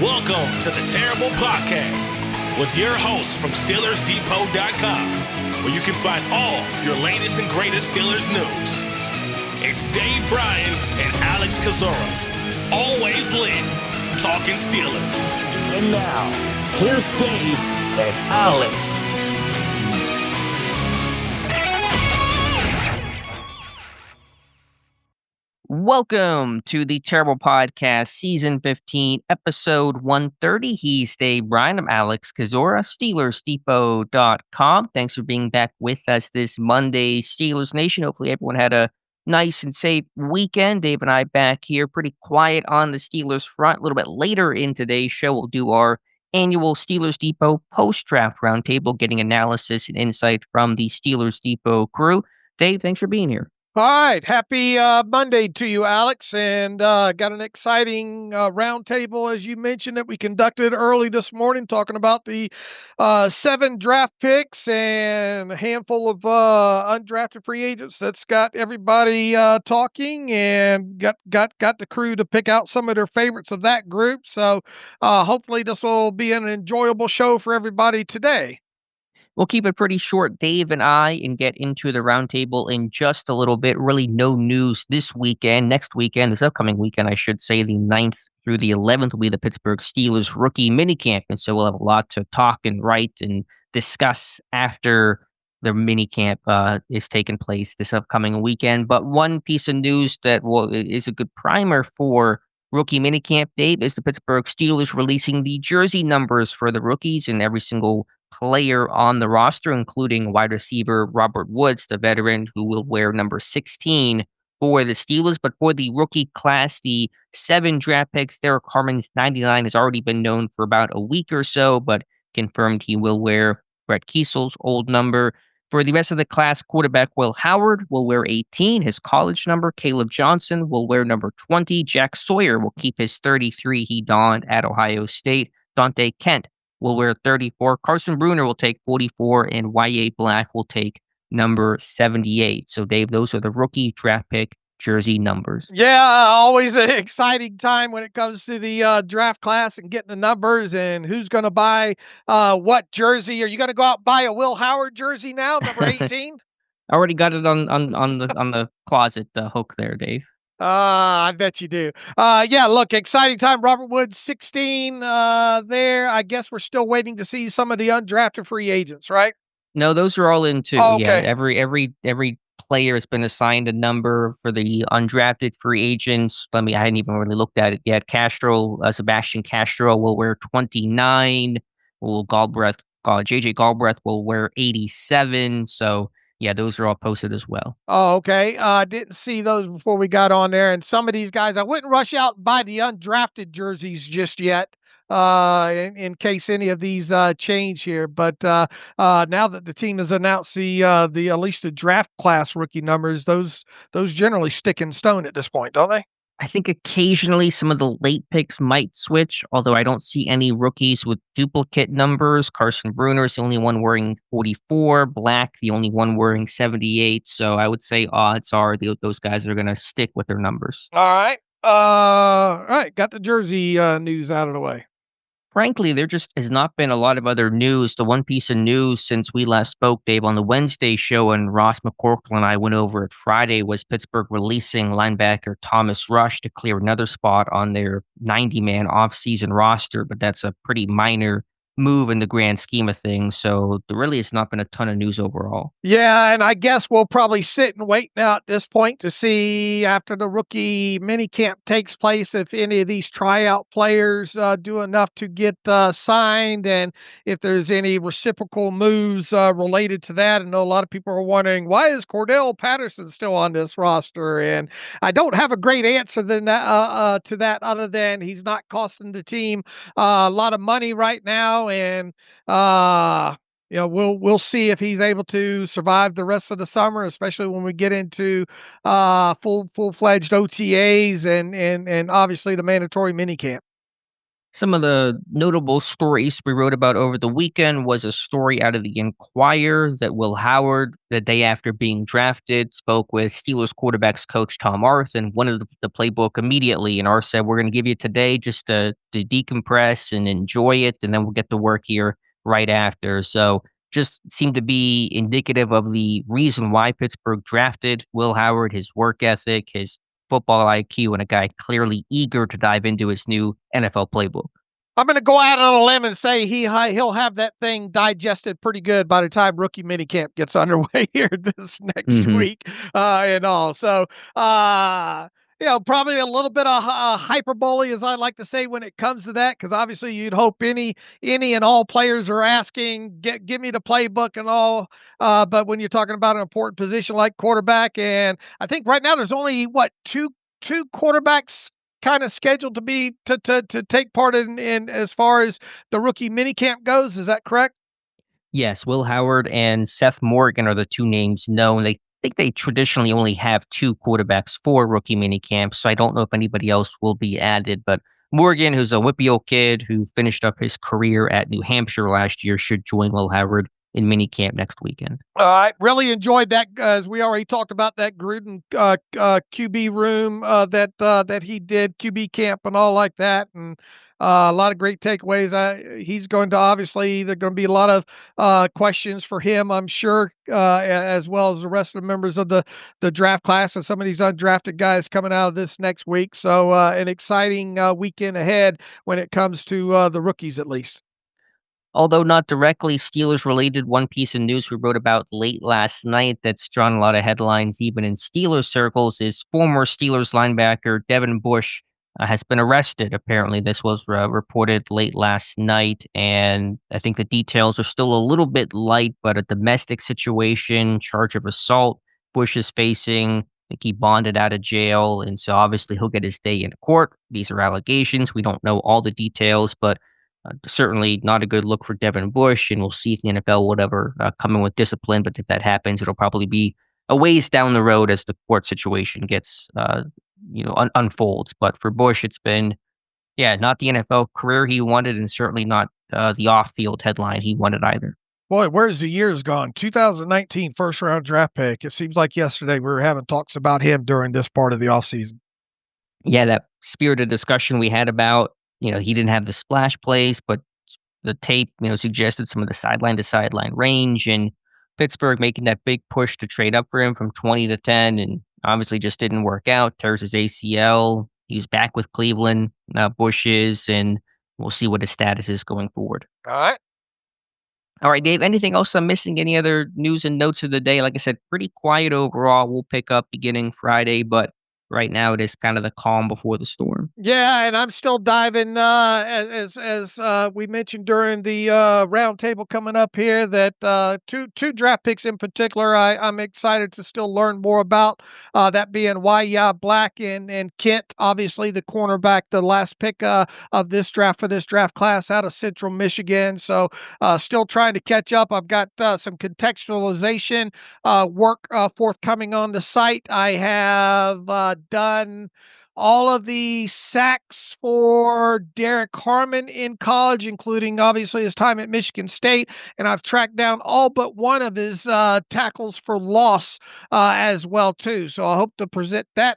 Welcome to the Terrible Podcast with your hosts from SteelersDepot.com, where you can find all your latest and greatest Steelers news. It's Dave Bryan and Alex Kozora, always lit, talking Steelers. And now, here's Dave and Alex. Welcome to the Terrible Podcast, Season 15, Episode 130. He's Dave Bryan. I'm Alex Kozora, SteelersDepot.com. Thanks for being back with us this Monday, Steelers Nation. Hopefully everyone had a nice and safe weekend. Dave and I back here, pretty quiet on the Steelers front. A little bit later in today's show, we'll do our annual Steelers Depot post-draft roundtable, getting analysis and insight from the Steelers Depot crew. Dave, thanks for being here. All right. Happy Monday to you, Alex. And got an exciting roundtable, as you mentioned, that we conducted early this morning, talking about the 7 draft picks and a handful of undrafted free agents. That's got everybody talking and got the crew to pick out some of their favorites of that group. So hopefully this will be an enjoyable show for everybody today. We'll keep it pretty short, Dave and I, and get into the roundtable in just a little bit. Really no news this weekend. Next weekend, this upcoming weekend, I should say, the 9th through the 11th will be the Pittsburgh Steelers rookie minicamp. And so we'll have a lot to talk and write and discuss after the minicamp is taking place this upcoming weekend. But one piece of news that is a good primer for rookie minicamp, Dave, is the Pittsburgh Steelers releasing the jersey numbers for the rookies and every single player on the roster, including wide receiver Robert Woods, the veteran who will wear number 16 for the Steelers. But for the rookie class, the 7 draft picks, Derek Harmon's 99 has already been known for about a week or so, but confirmed he will wear Brett Kiesel's old number. For the rest of the class, quarterback Will Howard will wear 18, his college number. Caleb Johnson will wear number 20. Jack Sawyer will keep his 33 he donned at Ohio State. Dante Kent will wear 34. Carson Bruner will take 44, and Y.A. Black will take number 78. So, Dave, those are the rookie draft pick jersey numbers. Yeah, always an exciting time when it comes to the draft class and getting the numbers and who's going to buy what jersey. Are you going to go out and buy a Will Howard jersey now, number 18? I already got it on the closet hook there, Dave. I bet you do. Yeah, look, exciting time. Robert Woods, 16 there. I guess we're still waiting to see some of the undrafted free agents, right? No, those are all in too. Oh, okay. Yeah, every player has been assigned a number for the undrafted free agents. I hadn't even really looked at it yet. Sebastian Castro will wear 29. JJ Galbraith will wear 87. So, yeah, those are all posted as well. Oh, okay. I didn't see those before we got on there. And some of these guys, I wouldn't rush out and buy the undrafted jerseys just yet, in case any of these change here. But now that the team has announced the at least the draft class rookie numbers, those generally stick in stone at this point, don't they? I think occasionally some of the late picks might switch, although I don't see any rookies with duplicate numbers. Carson Bruner is the only one wearing 44, Black the only one wearing 78. So I would say odds are those guys are going to stick with their numbers. All right. All right. Got the jersey news out of the way. Frankly, there just has not been a lot of other news. The one piece of news since we last spoke, Dave, on the Wednesday show, and Ross McCorkle and I went over it Friday, was Pittsburgh releasing linebacker Thomas Rush to clear another spot on their 90-man off-season roster, but that's a pretty minor move in the grand scheme of things. So there really has not been a ton of news overall. Yeah, and I guess we'll probably sit and wait now at this point to see after the rookie minicamp takes place if any of these tryout players do enough to get signed, and if there's any reciprocal moves related to that. I know a lot of people are wondering, why is Cordell Patterson still on this roster? And I don't have a great answer to that other than he's not costing the team a lot of money right now. And we'll see if he's able to survive the rest of the summer, especially when we get into full-fledged OTAs and obviously the mandatory minicamp. Some of the notable stories we wrote about over the weekend was a story out of the Enquirer that Will Howard, the day after being drafted, spoke with Steelers quarterbacks coach Tom Arth and wanted the playbook immediately. And Arth said, "We're going to give you today just to decompress and enjoy it, and then we'll get to work here right after." So just seemed to be indicative of the reason why Pittsburgh drafted Will Howard, his work ethic, his football IQ, and a guy clearly eager to dive into his new NFL playbook. I'm going to go out on a limb and say he'll have that thing digested pretty good by the time rookie minicamp gets underway here this next week and all. So, probably a little bit of hyperbole, as I like to say, when it comes to that, because obviously you'd hope any and all players are asking, give me the playbook and all. But when you're talking about an important position like quarterback, and I think right now there's only two quarterbacks kind of scheduled to be to take part in as far as the rookie minicamp goes. Is that correct? Yes, Will Howard and Seth Morgan are the two names known. They think they traditionally only have two quarterbacks for rookie minicamp, so I don't know if anybody else will be added. But Morgan, who's a whippy kid who finished up his career at New Hampshire last year, should join Will Howard in minicamp next weekend. I really enjoyed that, as we already talked about that Gruden QB room that he did, QB camp and all like that, and a lot of great takeaways. He's going to obviously there's going to be a lot of questions for him, I'm sure, as well as the rest of the members of the draft class and some of these undrafted guys coming out of this next week. So an exciting weekend ahead when it comes to the rookies, at least. Although not directly Steelers related, one piece of news we wrote about late last night that's drawn a lot of headlines even in Steelers circles is former Steelers linebacker Devin Bush has been arrested. Apparently, this was reported late last night, and I think the details are still a little bit light, but a domestic situation, charge of assault, Bush is facing. I think he bonded out of jail, and so obviously he'll get his day in court. These are allegations. We don't know all the details, but certainly not a good look for Devin Bush, and we'll see if the NFL will ever come in with discipline. But if that happens, it'll probably be a ways down the road as the court situation gets, unfolds. But for Bush, it's been, not the NFL career he wanted, and certainly not the off-field headline he wanted either. Boy, where's the years gone? 2019 first-round draft pick. It seems like yesterday we were having talks about him during this part of the offseason. Yeah, that spirited discussion we had about, he didn't have the splash plays, but the tape, suggested some of the sideline to sideline range, and Pittsburgh making that big push to trade up for him from 20 to 10, and obviously just didn't work out. Tears his ACL. He's back with Cleveland. Bush is, and we'll see what his status is going forward. All right. All right, Dave, anything else I'm missing? Any other news and notes of the day? Like I said, pretty quiet overall. We'll pick up beginning Friday, but right now it is kind of the calm before the storm. Yeah, and I'm still diving, as we mentioned during the roundtable coming up here, that two draft picks in particular I'm excited to still learn more about, that being Waya Black and Kent, obviously the cornerback, the last pick of this draft for this draft class out of Central Michigan. So still trying to catch up. I've got some contextualization work forthcoming on the site. I have done all of the sacks for Derek Harmon in college, including obviously his time at Michigan State, and I've tracked down all but one of his tackles for loss as well too. So I hope to present that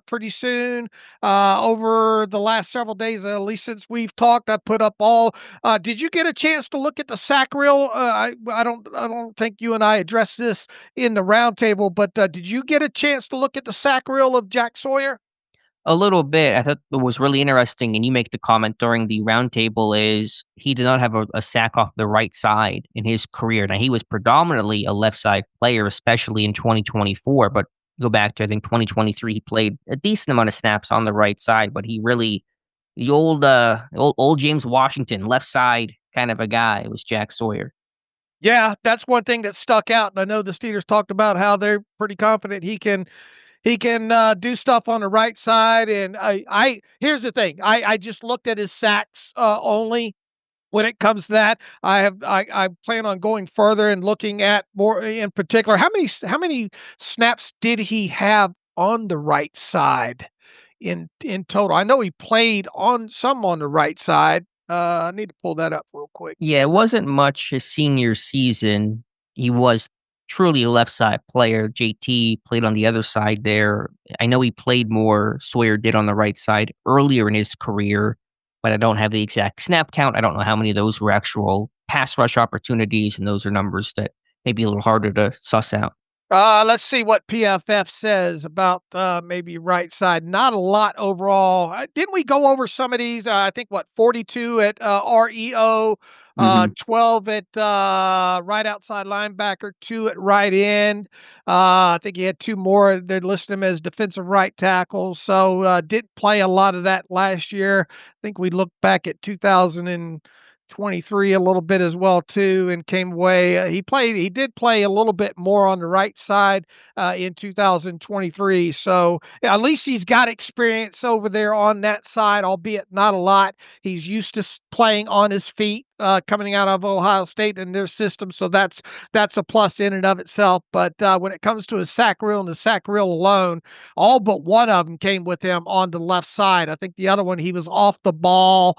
pretty soon. Over the last several days, at least since we've talked, I put up all. Did you get a chance to look at the sack reel? I don't think you and I addressed this in the roundtable, but did you get a chance to look at the sack reel of Jack Sawyer? A little bit. I thought it was really interesting, and you make the comment during the roundtable is he did not have a sack off the right side in his career. Now, he was predominantly a left side player, especially in 2024, but go back to, I think, 2023, he played a decent amount of snaps on the right side, but he really, the old James Washington, left side kind of a guy, was Jack Sawyer. Yeah, that's one thing that stuck out, and I know the Steelers talked about how they're pretty confident he can do stuff on the right side. And I here's the thing. I just looked at his sacks only when it comes to that. I plan on going further and looking at more in particular. How many snaps did he have on the right side in total? I know he played on some on the right side, I need to pull that up real quick. Yeah, it wasn't much his senior season. He was truly a left side player. JT played on the other side there. I know he played more, Sawyer did on the right side earlier in his career, but I don't have the exact snap count. I don't know how many of those were actual pass rush opportunities, and those are numbers that may be a little harder to suss out. Let's see what PFF says about maybe right side. Not a lot overall. Didn't we go over some of these? I think 42 at REO, Mhm. 12 at right outside linebacker, 2 at right end. I think he had 2 more. They listed him as defensive right tackle. So didn't play a lot of that last year. I think we looked back at 2023 a little bit as well too, and came away. He did play a little bit more on the right side in 2023. So yeah, at least he's got experience over there on that side, albeit not a lot. He's used to playing on his feet. Coming out of Ohio State and their system, so that's a plus in and of itself. But when it comes to his sack reel and the sack reel alone, all but one of them came with him on the left side. I think the other one he was off the ball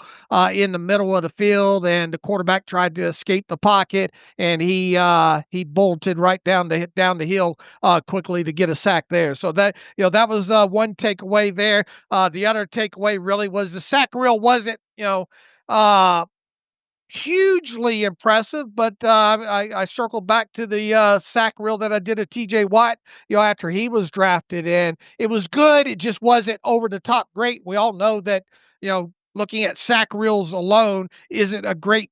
in the middle of the field, and the quarterback tried to escape the pocket, and he bolted right down the hill quickly to get a sack there. So that was one takeaway there. The other takeaway really was the sack reel wasn't uh, hugely impressive, but I circled back to the sack reel that I did of TJ Watt, after he was drafted, and it was good. It just wasn't over the top great. We all know that, looking at sack reels alone isn't a great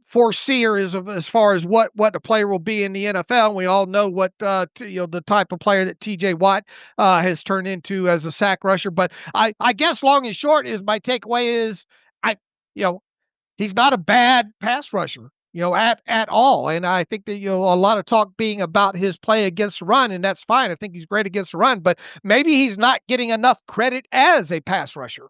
foreseer as far as what the player will be in the NFL. And we all know what the type of player that TJ Watt has turned into as a sack rusher. But I guess long and short is my takeaway is I you know he's not a bad pass rusher, at all. And I think that, a lot of talk being about his play against the run, and that's fine. I think he's great against the run, but maybe he's not getting enough credit as a pass rusher.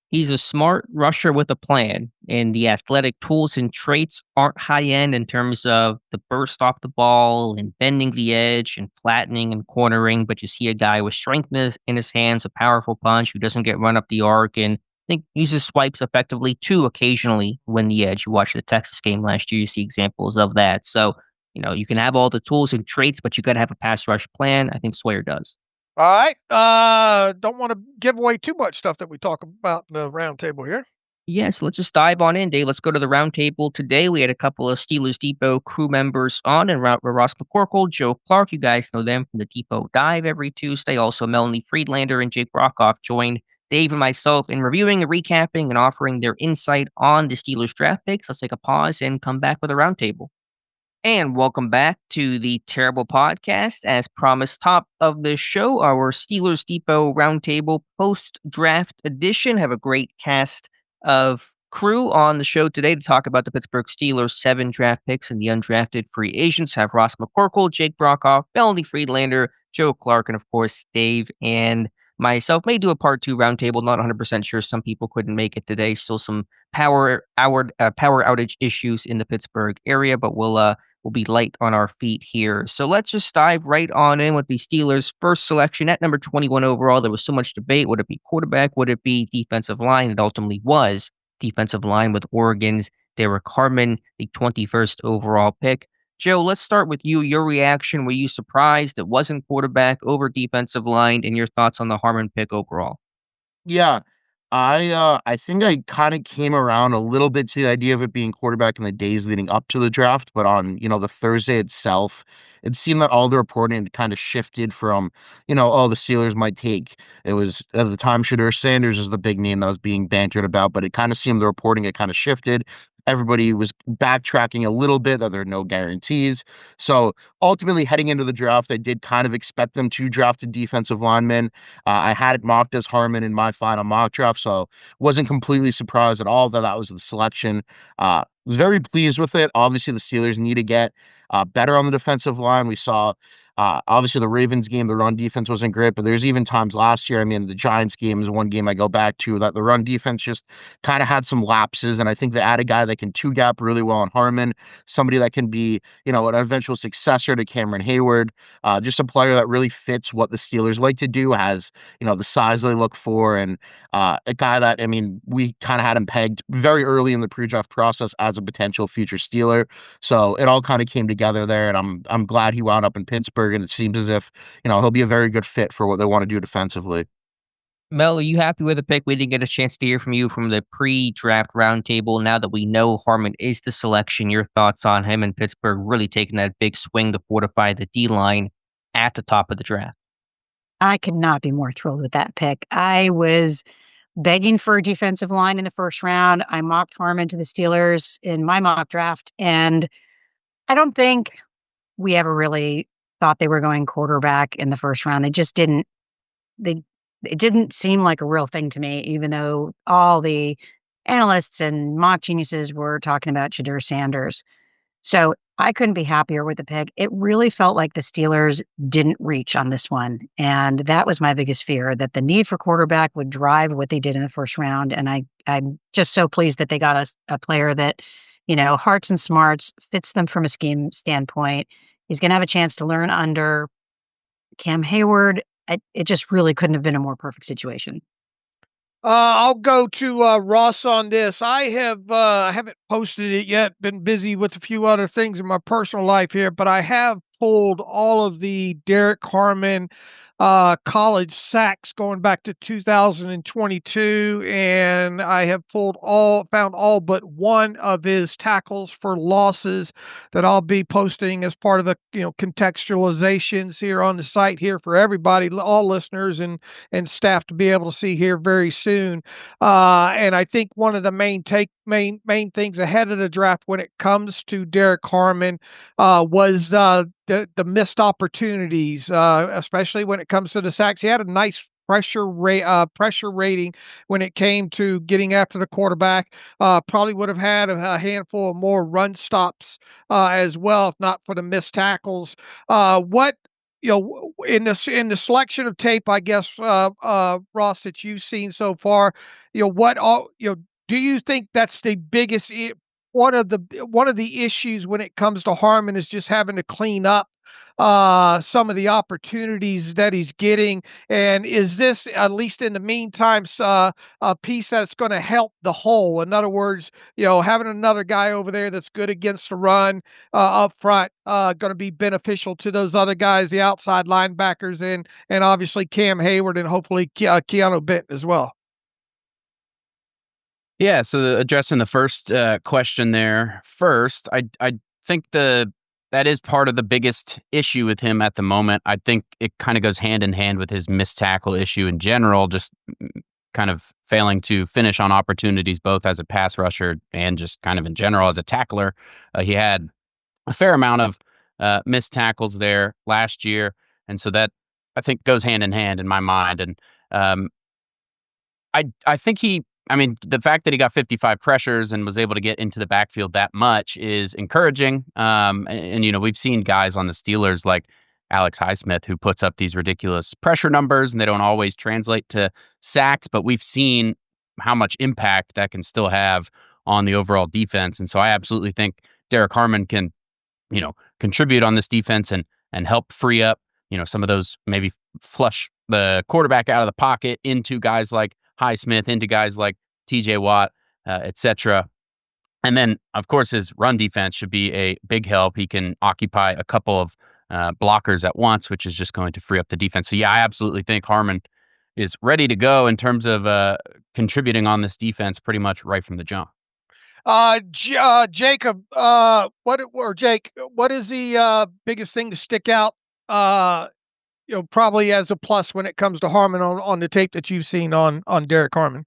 He's a smart rusher with a plan, and the athletic tools and traits aren't high end in terms of the burst off the ball and bending the edge and flattening and cornering. But you see a guy with strength in his hands, a powerful punch who doesn't get run up the arc, and I think uses swipes effectively too. Occasionally, win the edge. You watch the Texas game last year, you see examples of that. So you can have all the tools and traits, but you got to have a pass rush plan. I think Sawyer does. All right. Don't want to give away too much stuff that we talk about in the roundtable here. Yeah, so let's just dive on in, Dave. Let's go to the roundtable today. We had a couple of Steelers Depot crew members on, and Ross McCorkle, Joe Clark. You guys know them from the Depot Dive every Tuesday. Also, Melanie Friedlander and Jake Brockhoff joined Dave and myself in reviewing and recapping and offering their insight on the Steelers draft picks. Let's take a pause and come back with a roundtable. And welcome back to the Terrible Podcast. As promised, top of the show, our Steelers Depot Roundtable post-draft edition. Have a great cast of crew on the show today to talk about the Pittsburgh Steelers' 7 draft picks and the undrafted free agents. Have Ross McCorkle, Jake Brockhoff, Melanie Friedlander, Joe Clark, and of course, Dave and myself. May do a part 2 roundtable. Not 100% sure. Some people couldn't make it today. Still some power outage issues in the Pittsburgh area, but we'll be light on our feet here. So let's just dive right on in with the Steelers' first selection at number 21 overall. There was so much debate. Would it be quarterback? Would it be defensive line? It ultimately was defensive line with Oregon's Derek Harmon, the 21st overall pick. Joe, let's start with you. Your reaction. Were you surprised it wasn't quarterback over defensive line, and your thoughts on the Harmon pick overall? Yeah. I think I kinda came around a little bit to the idea of it being quarterback in the days leading up to the draft, but on, the Thursday itself, it seemed that all the reporting had kinda shifted from, "Oh, the Steelers might take." It was at the time, Shedeur Sanders is the big name that was being bantered about, but it kinda seemed the reporting had kinda shifted. Everybody was backtracking a little bit, that there are no guarantees. So, ultimately, heading into the draft, I did kind of expect them to draft a defensive lineman. I had it mocked as Harmon in my final mock draft, so wasn't completely surprised at all that that was the selection. Was very pleased with it. Obviously, the Steelers need to get better on the defensive line. We saw Obviously, the Ravens game, the run defense wasn't great, but there's even times last year. I mean, the Giants game is one game I go back to that the run defense just kind of had some lapses. And I think they add a guy that can two gap really well on Harmon, somebody that can be, an eventual successor to Cameron Hayward, just a player that really fits what the Steelers like to do, has, the size they look for, and a guy that, I mean, we kind of had him pegged very early in the pre-draft process as a potential future Steeler. So it all kind of came together there, and I'm glad he wound up in Pittsburgh, and it seems as if, he'll be a very good fit for what they want to do defensively. Mel, are you happy with the pick? We didn't get a chance to hear from you from the pre-draft roundtable. Now that we know Harmon is the selection, your thoughts on him and Pittsburgh really taking that big swing to fortify the D-line at the top of the draft? I could not be more thrilled with that pick. I was begging for a defensive line in the first round. I mocked Harmon to the Steelers in my mock draft, and I don't think we ever really thought they were going quarterback in the first round. They just didn't. It didn't seem like a real thing to me, even though all the analysts and mock geniuses were talking about Shadur Sanders. So I couldn't be happier with the pick. It really felt like the Steelers didn't reach on this one. And that was my biggest fear, that the need for quarterback would drive what they did in the first round. And I'm just so pleased that they got a player that, hearts and smarts, fits them from a scheme standpoint. He's going to have a chance to learn under Cam Hayward. It just really couldn't have been a more perfect situation. I'll go to Ross on this. I haven't posted it yet. Been busy with a few other things in my personal life here, but I have pulled all of the Derek Harmon college sacks going back to 2022, and I have found all but one of his tackles for losses that I'll be posting as part of the contextualizations here on the site here for everybody, all listeners and staff to be able to see here very soon. And I think one of the main things ahead of the draft when it comes to Derek Harmon was the missed opportunities, especially when it comes to the sacks. He had a nice pressure rating when it came to getting after the quarterback. Probably would have had a handful of more run stops as well, if not for the missed tackles. What in the selection of tape, I guess, Ross, that you've seen so far, do you think that's the biggest? One of the issues when it comes to Harmon is just having to clean up some of the opportunities that he's getting. And is this, at least in the meantime, a piece that's going to help the whole? In other words, having another guy over there that's good against the run up front, going to be beneficial to those other guys, the outside linebackers, and obviously Cam Hayward and hopefully Keanu Benton as well. Yeah, so addressing the first question there first, I think that is part of the biggest issue with him at the moment. I think it kind of goes hand in hand with his missed tackle issue in general, just kind of failing to finish on opportunities both as a pass rusher and just kind of in general as a tackler. He had a fair amount of missed tackles there last year, and so that I think goes hand in hand in my mind. And I think the fact that he got 55 pressures and was able to get into the backfield that much is encouraging. And we've seen guys on the Steelers like Alex Highsmith who puts up these ridiculous pressure numbers, and they don't always translate to sacks, but we've seen how much impact that can still have on the overall defense. And so I absolutely think Derek Harmon can, contribute on this defense and help free up, some of those, maybe flush the quarterback out of the pocket into guys like Highsmith, into guys like TJ Watt, etc. And then, of course, his run defense should be a big help. He can occupy a couple of blockers at once, which is just going to free up the defense. So, yeah, I absolutely think Harmon is ready to go in terms of contributing on this defense pretty much right from the jump. Jacob, Jake, what is the biggest thing to stick out? Probably as a plus when it comes to Harmon on the tape that you've seen on Derek Harmon.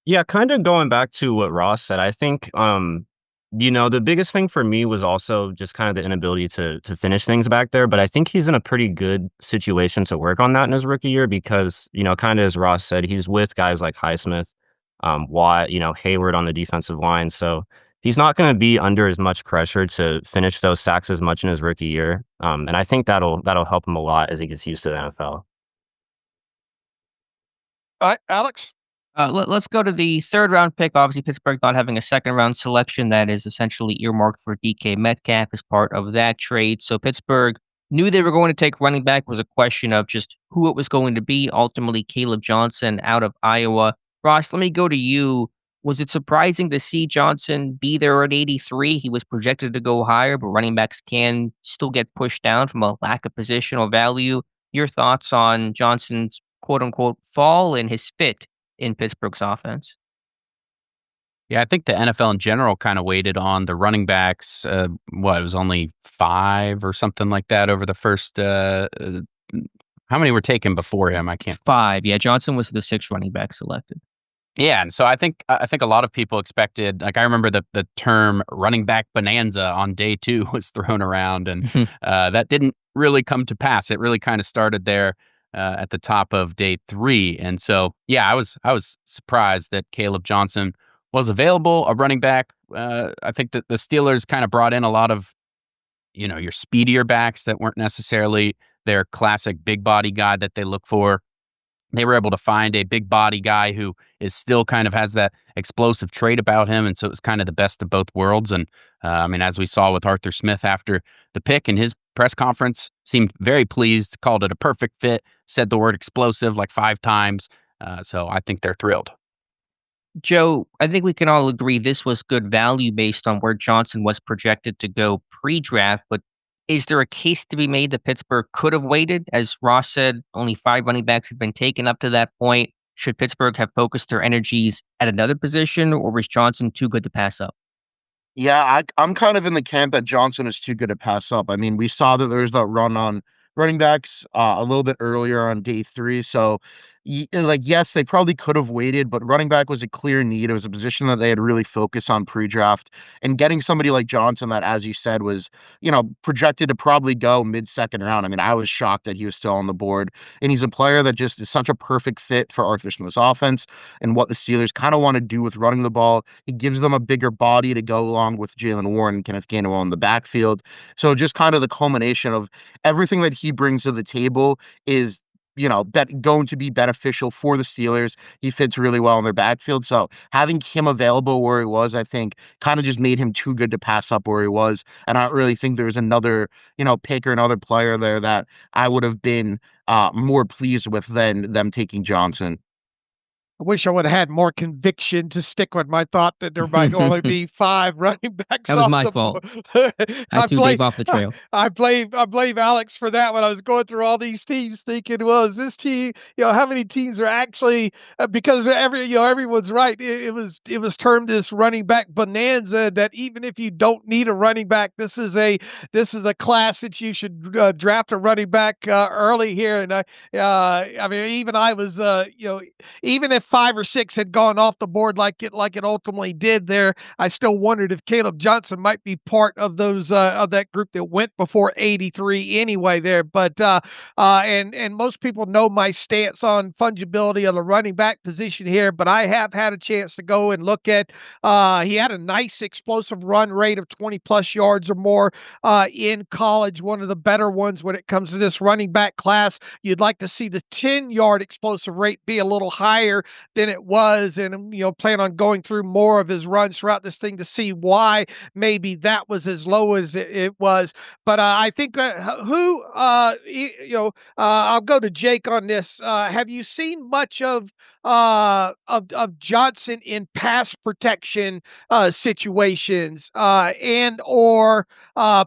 Yeah, kind of going back to what Ross said, I think, the biggest thing for me was also just kind of the inability to finish things back there. But I think he's in a pretty good situation to work on that in his rookie year because, kind of as Ross said, he's with guys like Highsmith, Watt, Hayward on the defensive line. So he's not going to be under as much pressure to finish those sacks as much in his rookie year. And I think that'll help him a lot as he gets used to the NFL. All right, Alex. Let's go to the third round pick. Obviously, Pittsburgh not having a second round selection that is essentially earmarked for DK Metcalf as part of that trade. So Pittsburgh knew they were going to take running back. It was a question of just who it was going to be. Ultimately, Caleb Johnson out of Iowa. Ross, let me go to you. Was it surprising to see Johnson be there at 83? He was projected to go higher, but running backs can still get pushed down from a lack of positional value. Your thoughts on Johnson's quote unquote fall and his fit in Pittsburgh's offense? Yeah, I think the NFL in general kind of waited on the running backs. It was only 5 or something like that over the first. How many were taken before him? I can't. 5. Yeah, Johnson was the 6th running back selected. Yeah, and so I think a lot of people expected. Like I remember the term running back bonanza on day 2 was thrown around, and that didn't really come to pass. It really kind of started there at the top of day 3, and so yeah, I was surprised that Caleb Johnson was available, a running back. I think that the Steelers kind of brought in a lot of, your speedier backs that weren't necessarily their classic big body guy that they look for. They were able to find a big body guy who is still kind of has that explosive trait about him. And so it was kind of the best of both worlds. And as we saw with Arthur Smith after the pick in his press conference, seemed very pleased, called it a perfect fit, said the word explosive like 5 times. So I think they're thrilled. Joe, I think we can all agree this was good value based on where Johnson was projected to go pre-draft, but is there a case to be made that Pittsburgh could have waited? As Ross said, only 5 running backs had been taken up to that point. Should Pittsburgh have focused their energies at another position, or was Johnson too good to pass up? Yeah, I'm kind of in the camp that Johnson is too good to pass up. I mean, we saw that there's that run on running backs a little bit earlier on day 3. So, yes, they probably could have waited, but running back was a clear need. It was a position that they had really focused on pre-draft. And getting somebody like Johnson that, as you said, was, projected to probably go mid-second round. I mean, I was shocked that he was still on the board. And he's a player that just is such a perfect fit for Arthur Smith's offense and what the Steelers kind of want to do with running the ball. He gives them a bigger body to go along with Jalen Warren and Kenneth Gainwell in the backfield. So just kind of the culmination of everything that he brings to the table is going to be beneficial for the Steelers. He fits really well in their backfield. So having him available where he was, I think, kind of just made him too good to pass up where he was. And I don't really think there was another, pick or another player there that I would have been more pleased with than them taking Johnson. I wish I would have had more conviction to stick with my thought that there might only be 5 running backs. That was my fault. I threw Dave off the trail. I blame Alex for that when I was going through all these teams, thinking, well, is this team? How many teams are actually? Because everyone's right. It was termed this running back bonanza. That even if you don't need a running back, this is a class that you should draft a running back early here. And even I was even if 5 or 6 had gone off the board like it ultimately did there, I still wondered if Caleb Johnson might be part of those of that group that went before 83 anyway there. But and most people know my stance on fungibility of the running back position here, but I have had a chance to go and look at he had a nice explosive run rate of 20 plus yards or more in college, one of the better ones when it comes to this running back class. You'd like to see the 10-yard explosive rate be a little higher than it was, and plan on going through more of his runs throughout this thing to see why maybe that was as low as it was. But I think I'll go to Jake on this. Have you seen much of Johnson in pass protection situations and or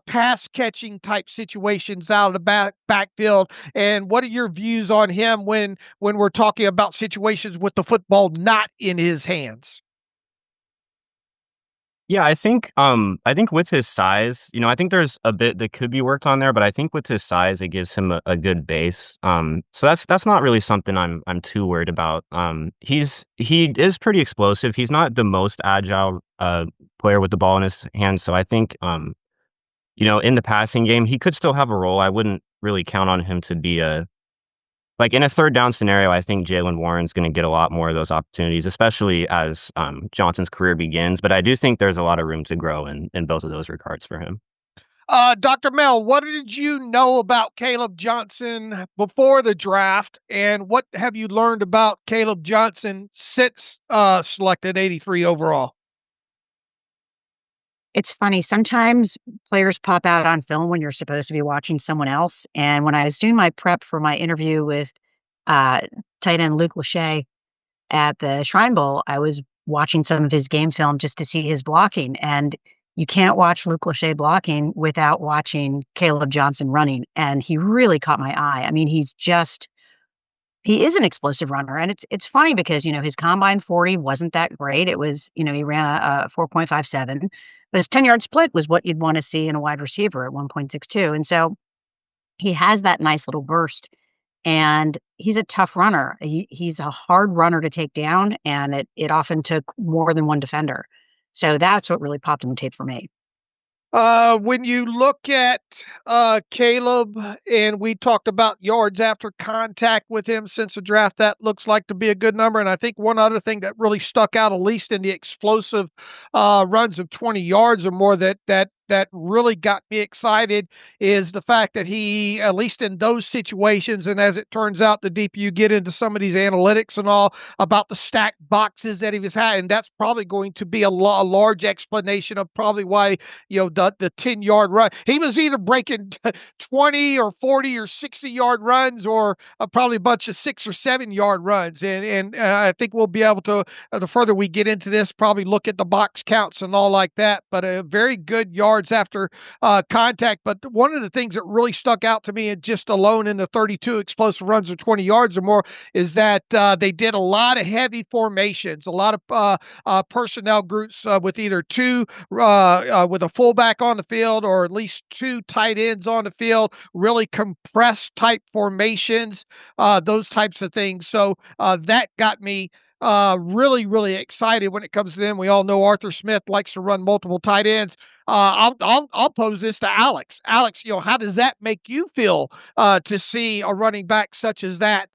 pass catching type situations out of the backfield? And what are your views on him when we're talking about situations with the football not in his hands? Yeah, I think with his size, I think there's a bit that could be worked on there, but I think with his size, it gives him a good base. So that's not really something I'm too worried about. He is pretty explosive. He's not the most agile player with the ball in his hands, so I think in the passing game, he could still have a role. I wouldn't really count on him to be a like in a third down scenario, I think Jalen Warren's going to get a lot more of those opportunities, especially as Johnson's career begins. But I do think there's a lot of room to grow in both of those regards for him. Dr. Mel, what did you know about Caleb Johnson before the draft, and what have you learned about Caleb Johnson since selected 83 overall? It's funny. Sometimes players pop out on film when you're supposed to be watching someone else. And when I was doing my prep for my interview with uh, tight end Luke Lachey at the Shrine Bowl, I was watching some of his game film just to see his blocking. And you can't watch Luke Lachey blocking without watching Caleb Johnson running. And he really caught my eye. I mean, he is an explosive runner. And it's funny because, his combine 40 wasn't that great. It was, he ran a 4.57, but his 10-yard split was what you'd want to see in a wide receiver at 1.62. And so he has that nice little burst, and he's a tough runner. He's a hard runner to take down, and it often took more than one defender. So that's what really popped in the tape for me. When you look at Caleb, and we talked about yards after contact with him since the draft, that looks like to be a good number. And I think one other thing that really stuck out, at least in the explosive runs of 20 yards or more, that really got me excited, is the fact that he, at least in those situations, and as it turns out, the deeper you get into some of these analytics and all about the stacked boxes that he was had, and that's probably going to be a large explanation of probably why, the 10-yard run. He was either breaking 20 or 40 or 60-yard runs, or probably a bunch of 6 or 7-yard runs. And I think we'll be able to, the further we get into this, probably look at the box counts and all like that. But a very good yards after contact. But one of the things that really stuck out to me, and just alone in the 32 explosive runs of 20 yards or more, is that they did a lot of heavy formations, a lot of personnel groups with either two with a fullback on the field, or at least two tight ends on the field, really compressed type formations, those types of things. So that got me really, really excited when it comes to them. We all know Arthur Smith likes to run multiple tight ends. I'll pose this to Alex. Alex, how does that make you feel to see a running back such as that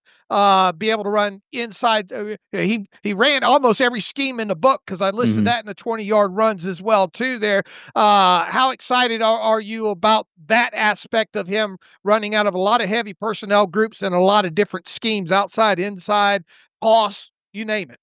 be able to run inside? He ran almost every scheme in the book, because I listed that in the 20-yard runs as well too. There, how excited are you about that aspect of him running out of a lot of heavy personnel groups and a lot of different schemes, outside, inside, toss, you name it?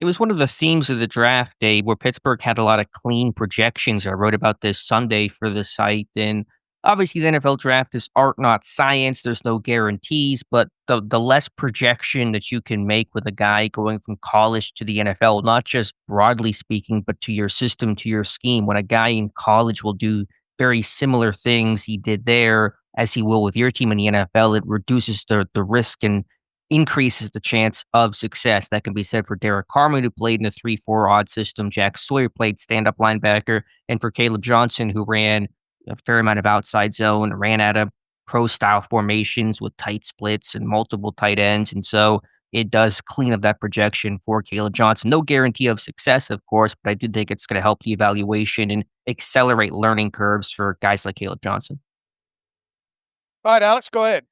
It was one of the themes of the draft day where Pittsburgh had a lot of clean projections. I wrote about this Sunday for the site. And obviously, the NFL draft is art, not science. There's no guarantees, but the less projection that you can make with a guy going from college to the NFL, not just broadly speaking, but to your system, to your scheme. When a guy in college will do very similar things he did there as he will with your team in the NFL, it reduces the risk and increases the chance of success. That can be said for Derek Carman, who played in a 3-4 odd system. Jack Sawyer played stand-up linebacker. And for Caleb Johnson, who ran a fair amount of outside zone, ran out of pro-style formations with tight splits and multiple tight ends. And so it does clean up that projection for Caleb Johnson. No guarantee of success, of course, but I do think it's going to help the evaluation and accelerate learning curves for guys like Caleb Johnson. All right, Alex, go ahead.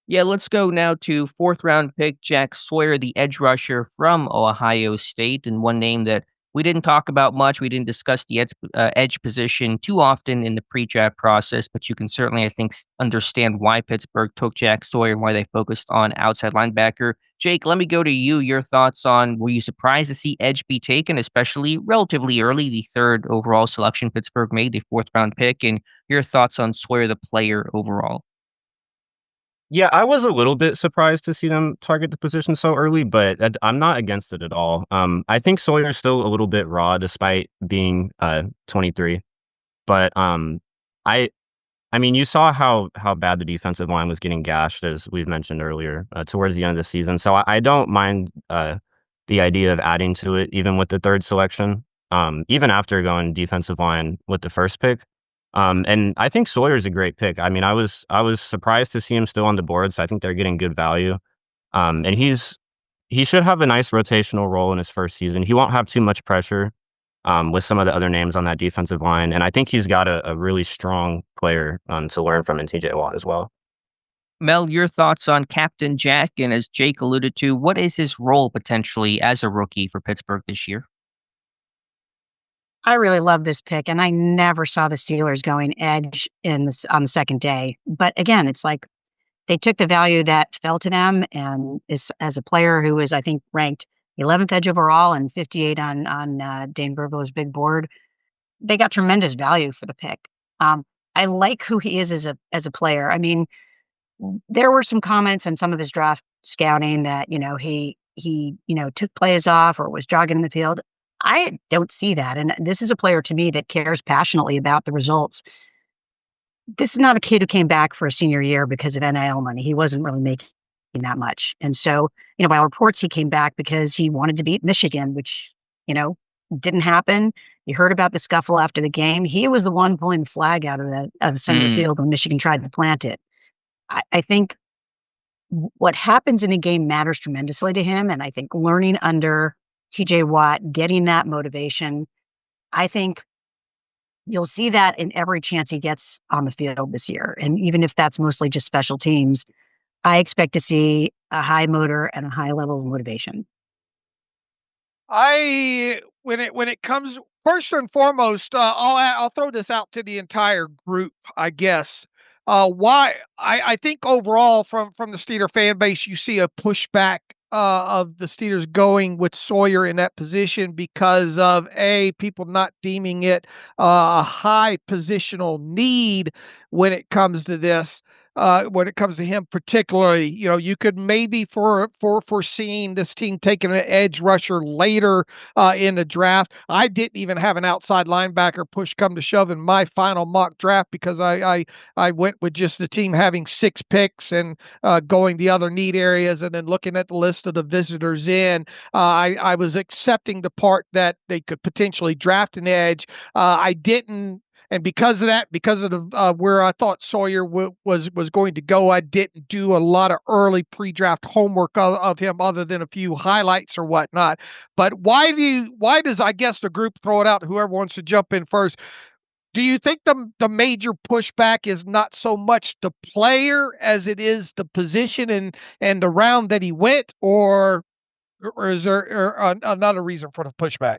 Yeah, let's go now to 4th-round pick Jack Sawyer, the edge rusher from Ohio State, and one name that we didn't talk about much. We didn't discuss the edge position too often in the pre-draft process, but you can certainly, I think, understand why Pittsburgh took Jack Sawyer and why they focused on outside linebacker. Jake, let me go to you. Your thoughts on, were you surprised to see edge be taken, especially relatively early, the 3rd overall selection Pittsburgh made, the 4th-round pick, and your thoughts on Sawyer, the player, overall? Yeah, I was a little bit surprised to see them target the position so early, but I'm not against it at all. I think Sawyer's still a little bit raw despite being 23. But I mean, you saw how bad the defensive line was getting gashed, as we've mentioned earlier, towards the end of the season. So I don't mind the idea of adding to it, even with the 3rd selection, even after going defensive line with the 1st pick. And I think Sawyer's a great pick. I mean, I was surprised to see him still on the board, so I think they're getting good value. And he should have a nice rotational role in his first season. He won't have too much pressure with some of the other names on that defensive line. And I think he's got a really strong player to learn from in TJ Watt as well. Mel, your thoughts on Captain Jack, and as Jake alluded to, what is his role potentially as a rookie for Pittsburgh this year? I really love this pick, and I never saw the Steelers going edge on the second day. But again, it's like they took the value that fell to them, and as a player who is, I think, ranked 11th edge overall and 58 on Dane Verviller's big board, they got tremendous value for the pick. I like who he is as a player. I mean, there were some comments on some of his draft scouting that he took plays off or was jogging in the field. I don't see that, and this is a player to me that cares passionately about the results. This is not a kid who came back for a senior year because of NIL money. He wasn't really making that much. And so, by reports, he came back because he wanted to beat Michigan, which, didn't happen. You heard about the scuffle after the game. He was the one pulling the flag out of the center of the field when Michigan tried to plant it. I think what happens in a game matters tremendously to him. And I think learning under TJ Watt, getting that motivation, I think you'll see that in every chance he gets on the field this year. And even if that's mostly just special teams, I expect to see a high motor and a high level of motivation. When it comes, first and foremost, I'll throw this out to the entire group, I guess. Why I think overall from the Steeler fan base, you see a pushback of the Steelers going with Sawyer in that position because of people not deeming it a high positional need when it comes to this. When it comes to him particularly, you could maybe foreseeing this team taking an edge rusher later in the draft. I didn't even have an outside linebacker push come to shove in my final mock draft because I went with just the team having 6 picks and going the other need areas and then looking at the list of the visitors in. I was accepting the part that they could potentially draft an edge. I didn't. And because of that, because of the, where I thought Sawyer was going to go, I didn't do a lot of early pre-draft homework of him other than a few highlights or whatnot. But why does, I guess, the group throw it out, whoever wants to jump in first? Do you think the major pushback is not so much the player as it is the position and the round that he went, or is there another reason for the pushback?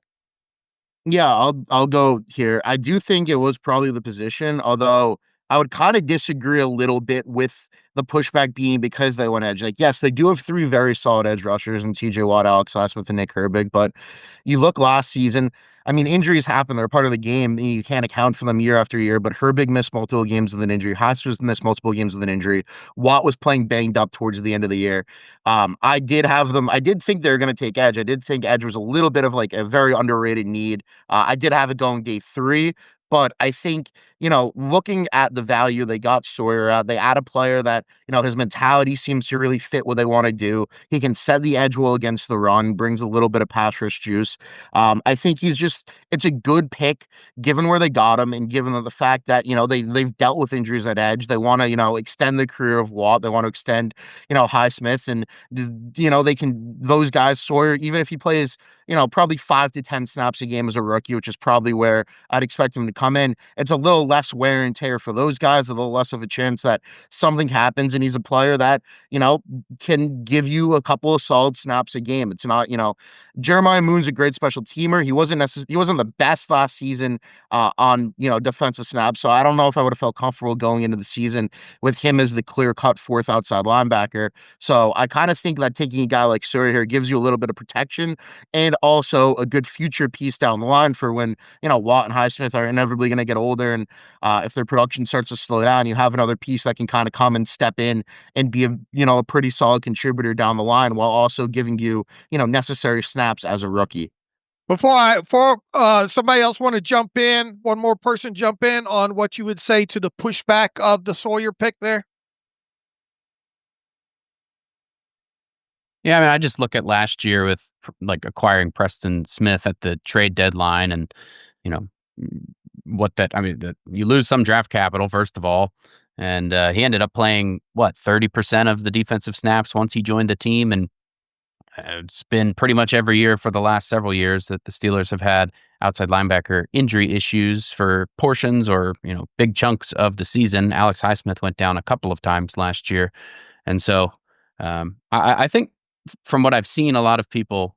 Yeah, I'll go here. I do think it was probably the position, although I would kind of disagree a little bit with the pushback being because they went edge. Like, yes, they do have 3 very solid edge rushers in TJ Watt, Alex Highsmith, and Nick Herbig, but you look last season, I mean, injuries happen. They're part of the game. You can't account for them year after year, but Herbig missed multiple games with an injury. Highsmith missed multiple games with an injury. Watt was playing banged up towards the end of the year. I did think they were going to take edge. I did think edge was a little bit of like a very underrated need. I did have it going day 3, but I think, looking at the value they got Sawyer at, they add a player that, his mentality seems to really fit what they want to do. He can set the edge well against the run, brings a little bit of pass rush juice. I think it's a good pick given where they got him and given the fact that, they've dealt with injuries at edge. They want to, extend the career of Watt. They want to extend, Highsmith, and, those guys, Sawyer, even if he plays, probably 5 to 10 snaps a game as a rookie, which is probably where I'd expect him to come in. It's a little less wear and tear for those guys, a little less of a chance that something happens, and he's a player that, can give you a couple of solid snaps a game. It's not, Jeremiah Moon's a great special teamer. He wasn't the best last season on, defensive snaps, so I don't know if I would have felt comfortable going into the season with him as the clear-cut 4th outside linebacker. So I kind of think that taking a guy like Sawyer here gives you a little bit of protection and also a good future piece down the line for when, Watt and Highsmith are inevitably going to get older, and if their production starts to slow down, you have another piece that can kind of come and step in and be a pretty solid contributor down the line while also giving you, necessary snaps as a rookie. Before somebody else want to jump in, one more person jump in on what you would say to the pushback of the Sawyer pick there. Yeah, I mean, I just look at last year with like acquiring Preston Smith at the trade deadline, and you lose some draft capital first of all, and he ended up playing 30% of the defensive snaps once he joined the team, and It's been pretty much every year for the last several years that the Steelers have had outside linebacker injury issues for portions or, big chunks of the season. Alex Highsmith went down a couple of times last year. And so I think from what I've seen, a lot of people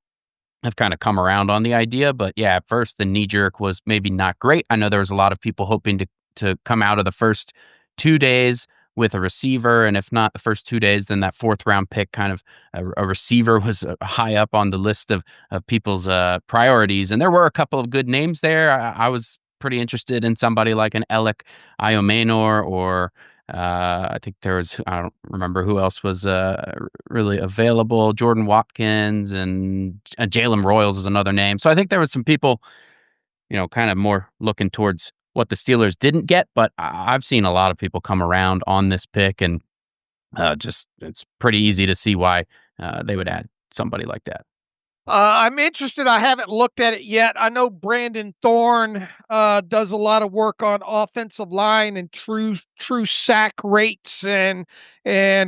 have kind of come around on the idea. But yeah, at first the knee jerk was maybe not great. I know there was a lot of people hoping to come out of the first 2 days with a receiver. And if not the first 2 days, then that fourth round pick, kind of a receiver was high up on the list of people's priorities. And there were a couple of good names there. I was pretty interested in somebody like an Alec Iomenor or I think I don't remember who else was really available. Jordan Watkins and Jalen Royals is another name. So I think there was some people, kind of more looking towards what the Steelers didn't get. But I've seen a lot of people come around on this pick, and it's pretty easy to see why they would add somebody like that. I'm interested. I haven't looked at it yet. I know Brandon Thorne does a lot of work on offensive line and true sack rates and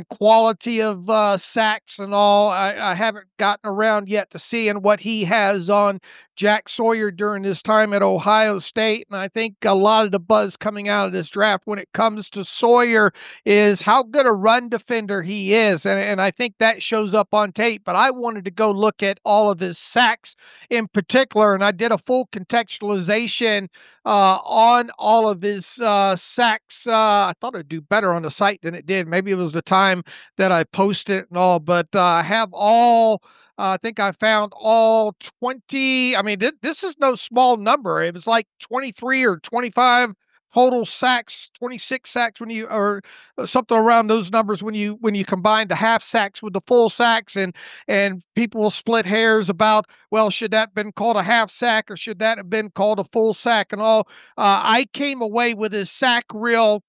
quality of sacks and all. I haven't gotten around yet to seeing what he has on Jack Sawyer during his time at Ohio State. And I think a lot of the buzz coming out of this draft when it comes to Sawyer is how good a run defender he is. And I think that shows up on tape. But I wanted to go look at all of his sacks in particular, and I did a full contextualization on all of his sacks. I thought it'd do better on the site than it did. Maybe it was the time that I posted it and all, but I have all. I think I found all 20. I mean, this is no small number. It was like 23 or 25 total sacks, 26 sacks or something around those numbers when you combine the half sacks with the full sacks, and people will split hairs about, well, should that have been called a half sack or should that have been called a full sack and all. I came away with his sack reel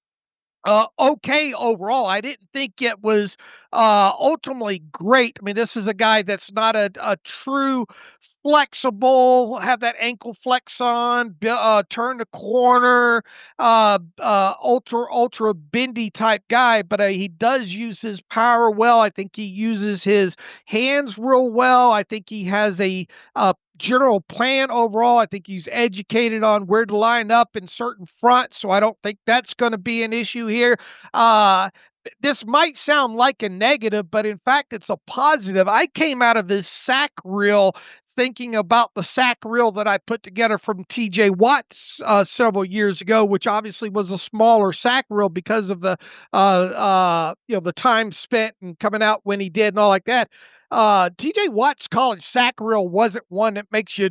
okay overall. I didn't think it was ultimately great. I mean, this is a guy that's not a true flexible, have that ankle flex on, turn the corner, ultra bendy type guy, but he does use his power well. I think he uses his hands real well. I think he has a general plan overall. I think he's educated on where to line up in certain fronts, so I don't think that's going to be an issue here. This might sound like a negative, but in fact, it's a positive. I came out of this sack reel thinking about the sack reel that I put together from TJ Watt several years ago, which obviously was a smaller sack reel because of the the time spent and coming out when he did and all like that. TJ Watt's college sack reel wasn't one that makes you,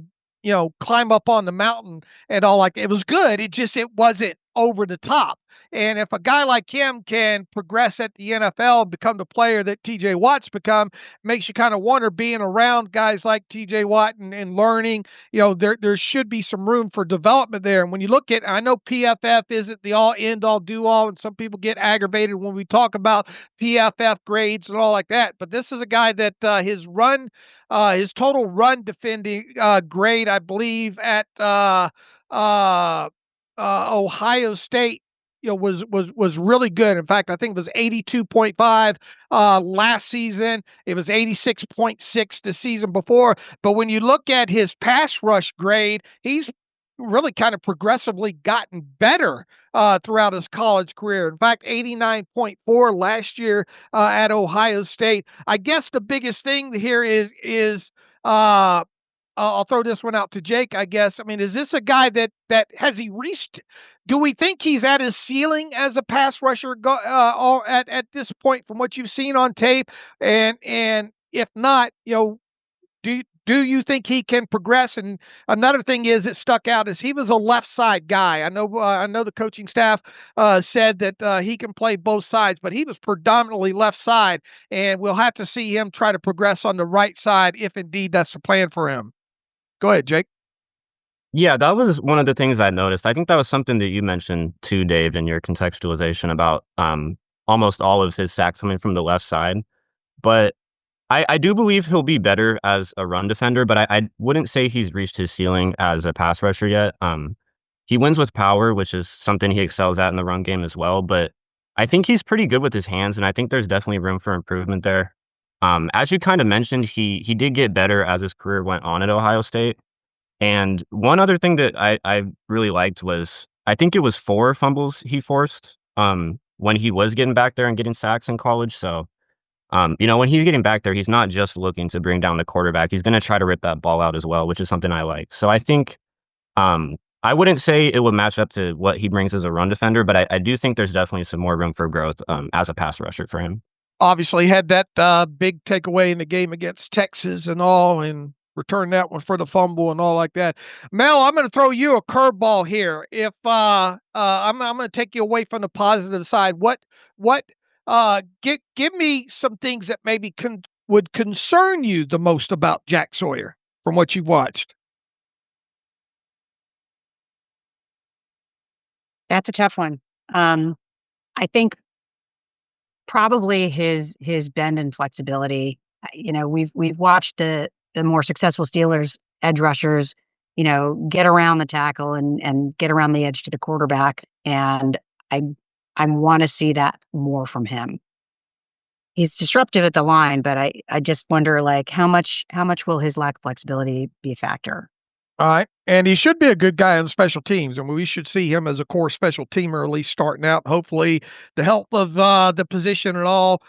climb up on the mountain and all like that. It was good. It wasn't over the top. And if a guy like him can progress at the NFL and become the player that TJ Watt's become, makes you kind of wonder, being around guys like TJ Watt and learning, there should be some room for development there. And when you look at, I know PFF isn't the all end all do all, and some people get aggravated when we talk about PFF grades and all like that. But this is a guy that his total run defending grade, I believe, at Ohio State, was really good. In fact, I think it was 82.5 last season. It was 86.6 the season before. But when you look at his pass rush grade, he's really kind of progressively gotten better throughout his college career. In fact, 89.4 last year at Ohio State. I guess the biggest thing here is I'll throw this one out to Jake, I guess. I mean, is this a guy that has he reached? Do we think he's at his ceiling as a pass rusher at this point from what you've seen on tape? And if not, do you think he can progress? And another thing is, it stuck out is he was a left side guy. I know the coaching staff said that he can play both sides, but he was predominantly left side, and we'll have to see him try to progress on the right side if indeed that's the plan for him. Go ahead, Jake. Yeah, that was one of the things I noticed. I think that was something that you mentioned too, Dave, in your contextualization about almost all of his sacks coming from the left side. But I do believe he'll be better as a run defender, but I wouldn't say he's reached his ceiling as a pass rusher yet. He wins with power, which is something he excels at in the run game as well. But I think he's pretty good with his hands, and I think there's definitely room for improvement there. As you kind of mentioned, he did get better as his career went on at Ohio State. And one other thing that I really liked was I think it was 4 fumbles he forced when he was getting back there and getting sacks in college. So, when he's getting back there, he's not just looking to bring down the quarterback. He's going to try to rip that ball out as well, which is something I like. So I think I wouldn't say it would match up to what he brings as a run defender, but I do think there's definitely some more room for growth as a pass rusher for him. Obviously had that big takeaway in the game against Texas and all, and returned that one for the fumble and all like that. Mel, I'm going to throw you a curveball here. If I'm going to take you away from the positive side, give me some things that maybe would concern you the most about Jack Sawyer from what you've watched. That's a tough one. I think probably his bend and flexibility. We've watched the more successful Steelers edge rushers, get around the tackle and get around the edge to the quarterback, and I want to see that more from him. He's disruptive at the line, but I just wonder, like, how much will his lack of flexibility be a factor? All right. And he should be a good guy on special teams. I mean, we should see him as a core special teamer, at least starting out. Hopefully, the health of the position and all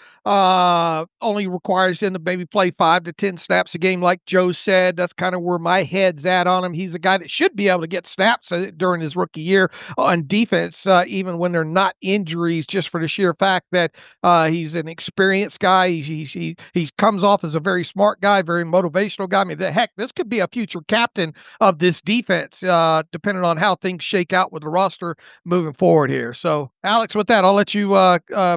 only requires him to maybe play 5 to 10 snaps a game, like Joe said. That's kind of where my head's at on him. He's a guy that should be able to get snaps during his rookie year on defense, even when they're not injuries, just for the sheer fact that he's an experienced guy. He comes off as a very smart guy, very motivational guy. I mean, heck, this could be a future captain of this defense, depending on how things shake out with the roster moving forward here. So, Alex, with that, I'll let you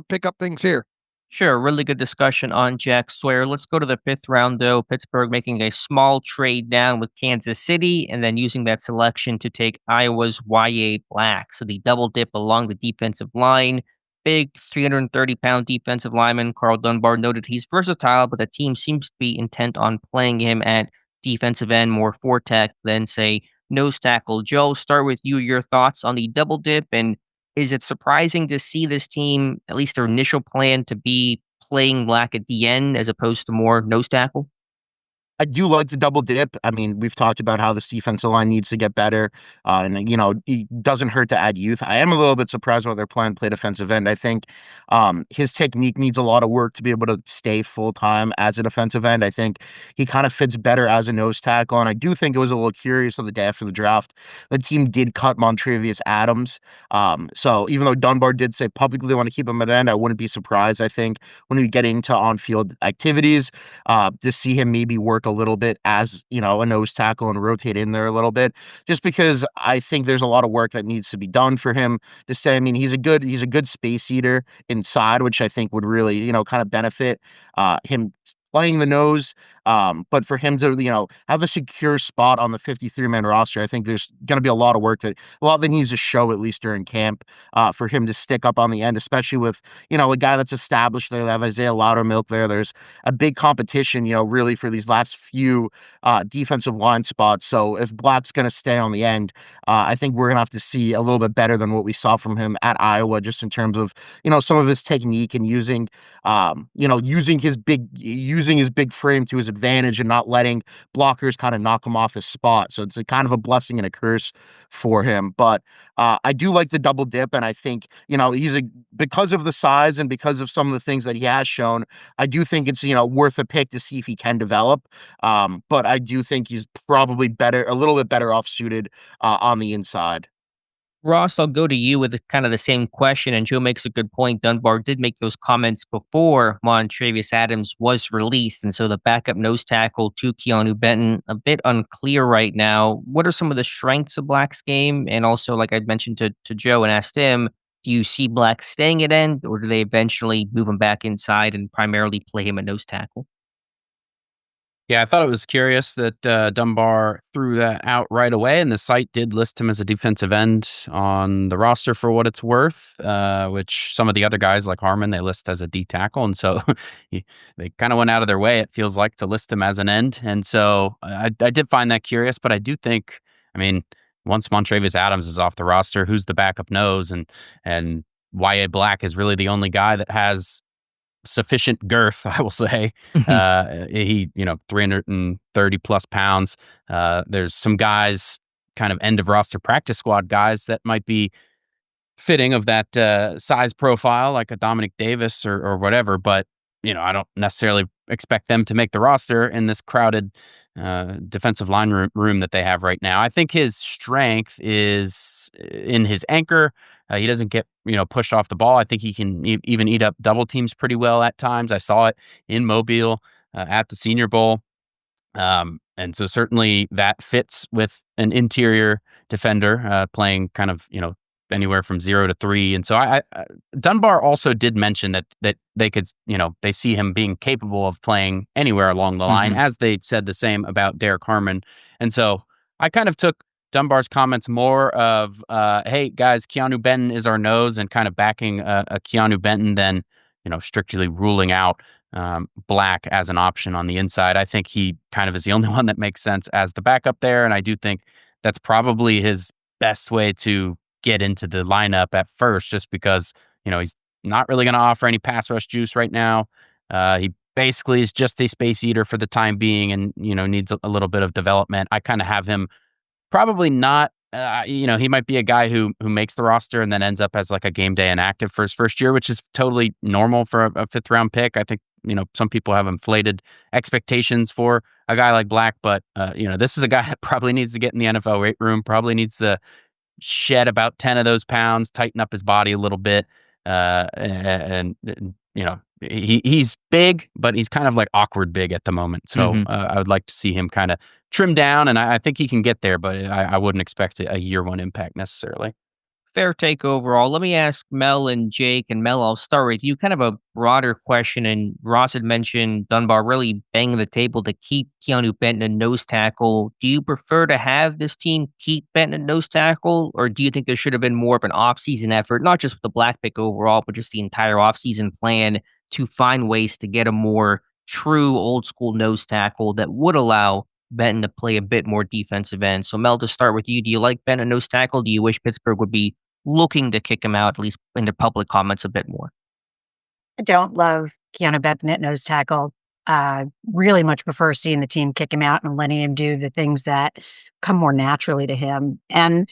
pick up things here. Sure, really good discussion on Jack Sawyer. Let's go to the 5th round, though. Pittsburgh making a small trade down with Kansas City and then using that selection to take Iowa's Y.A. Black. So the double dip along the defensive line. Big 330-pound defensive lineman Carl Dunbar noted he's versatile, but the team seems to be intent on playing him at defensive end, more four-tech than, say, nose tackle. Joe, start with you. Your thoughts on the double dip, and is it surprising to see this team, at least their initial plan, to be playing Black at the end as opposed to more nose tackle? I do like the double dip. I mean, we've talked about how this defensive line needs to get better, and it doesn't hurt to add youth. I am a little bit surprised why they're planning to play defensive end. I think his technique needs a lot of work to be able to stay full time as a defensive end. I think he kind of fits better as a nose tackle, and I do think it was a little curious on the day after the draft. The team did cut Montravius Adams, so even though Dunbar did say publicly they want to keep him at end, I wouldn't be surprised. I think when we get into on-field activities, to see him maybe work a little bit as, a nose tackle and rotate in there a little bit, just because I think there's a lot of work that needs to be done for him to stay. I mean, he's a good space eater inside, which I think would really, kind of benefit him playing the nose. But for him to, have a secure spot on the 53-man roster, I think there's going to be a lot of work that he needs to show, at least during camp, for him to stick up on the end, especially with, a guy that's established there. They have Isaiah Loudermilk there. There's a big competition, really for these last few defensive line spots. So if Black's going to stay on the end, I think we're going to have to see a little bit better than what we saw from him at Iowa, just in terms of, some of his technique and using his big frame to his advantage and not letting blockers kind of knock him off his spot. So it's a kind of a blessing and a curse for him. But I do like the double dip, and I think, because of the size and because of some of the things that he has shown, I do think it's, worth a pick to see if he can develop. But I do think he's probably a little bit better off suited on the inside. Ross, I'll go to you with kind of the same question, and Joe makes a good point. Dunbar did make those comments before Montravius Adams was released, and so the backup nose tackle to Keanu Benton, a bit unclear right now. What are some of the strengths of Black's game? And also, like I mentioned to Joe and asked him, do you see Black staying at end, or do they eventually move him back inside and primarily play him at nose tackle? Yeah, I thought it was curious that Dunbar threw that out right away, and the site did list him as a defensive end on the roster for what it's worth, which some of the other guys like Harmon, they list as a D tackle, and so they kind of went out of their way, it feels like, to list him as an end, and so I did find that curious, but I do think, once Montravius Adams is off the roster, who's the backup nose, and Y.A. Black is really the only guy that has sufficient girth, I will say. He, 330 plus pounds. There's some guys, kind of end of roster practice squad guys that might be fitting of that size profile, like a Dominic Davis or whatever. But, I don't necessarily expect them to make the roster in this crowded defensive line room that they have right now. I think his strength is in his anchor. He doesn't get, pushed off the ball. I think he can even eat up double teams pretty well at times. I saw it in Mobile at the Senior Bowl. And so certainly that fits with an interior defender playing kind of, anywhere from 0 to 3. And so I Dunbar also did mention that they could, they see him being capable of playing anywhere along the line, as they said the same about Derek Harmon. And so I kind of took Dunbar's comments more of, hey guys, Keanu Benton is our nose, and kind of backing a Keanu Benton than, strictly ruling out Black as an option on the inside. I think he kind of is the only one that makes sense as the backup there. And I do think that's probably his best way to get into the lineup at first, just because, he's not really going to offer any pass rush juice right now. He basically is just a space eater for the time being, and, needs a little bit of development. I kind of have him probably not, he might be a guy who makes the roster and then ends up as like a game day inactive for his first year, which is totally normal for a fifth round pick. I think, some people have inflated expectations for a guy like Black, but, this is a guy that probably needs to get in the NFL weight room, probably needs to shed about 10 of those pounds, tighten up his body a little bit. And he's big, but he's kind of like awkward big at the moment. So I would like to see him kind of trim down, and I think he can get there, but I wouldn't expect a year one impact necessarily. Fair take overall. Let me ask Mel and Jake, and Mel, I'll start with you. Kind of a broader question, and Ross had mentioned Dunbar really banging the table to keep Keanu Benton a nose tackle. Do you prefer to have this team keep Benton a nose tackle, or do you think there should have been more of an offseason effort, not just with the Black pick overall, but just the entire offseason plan to find ways to get a more true old school nose tackle that would allow Benton to play a bit more defensive end? So Mel, to start with you, do you like Benton a nose tackle? Do you wish Pittsburgh would be looking to kick him out, at least in the public comments, a bit more? I don't love Keanu Benton at nose tackle. Really much prefer seeing the team kick him out and letting him do the things that come more naturally to him. And,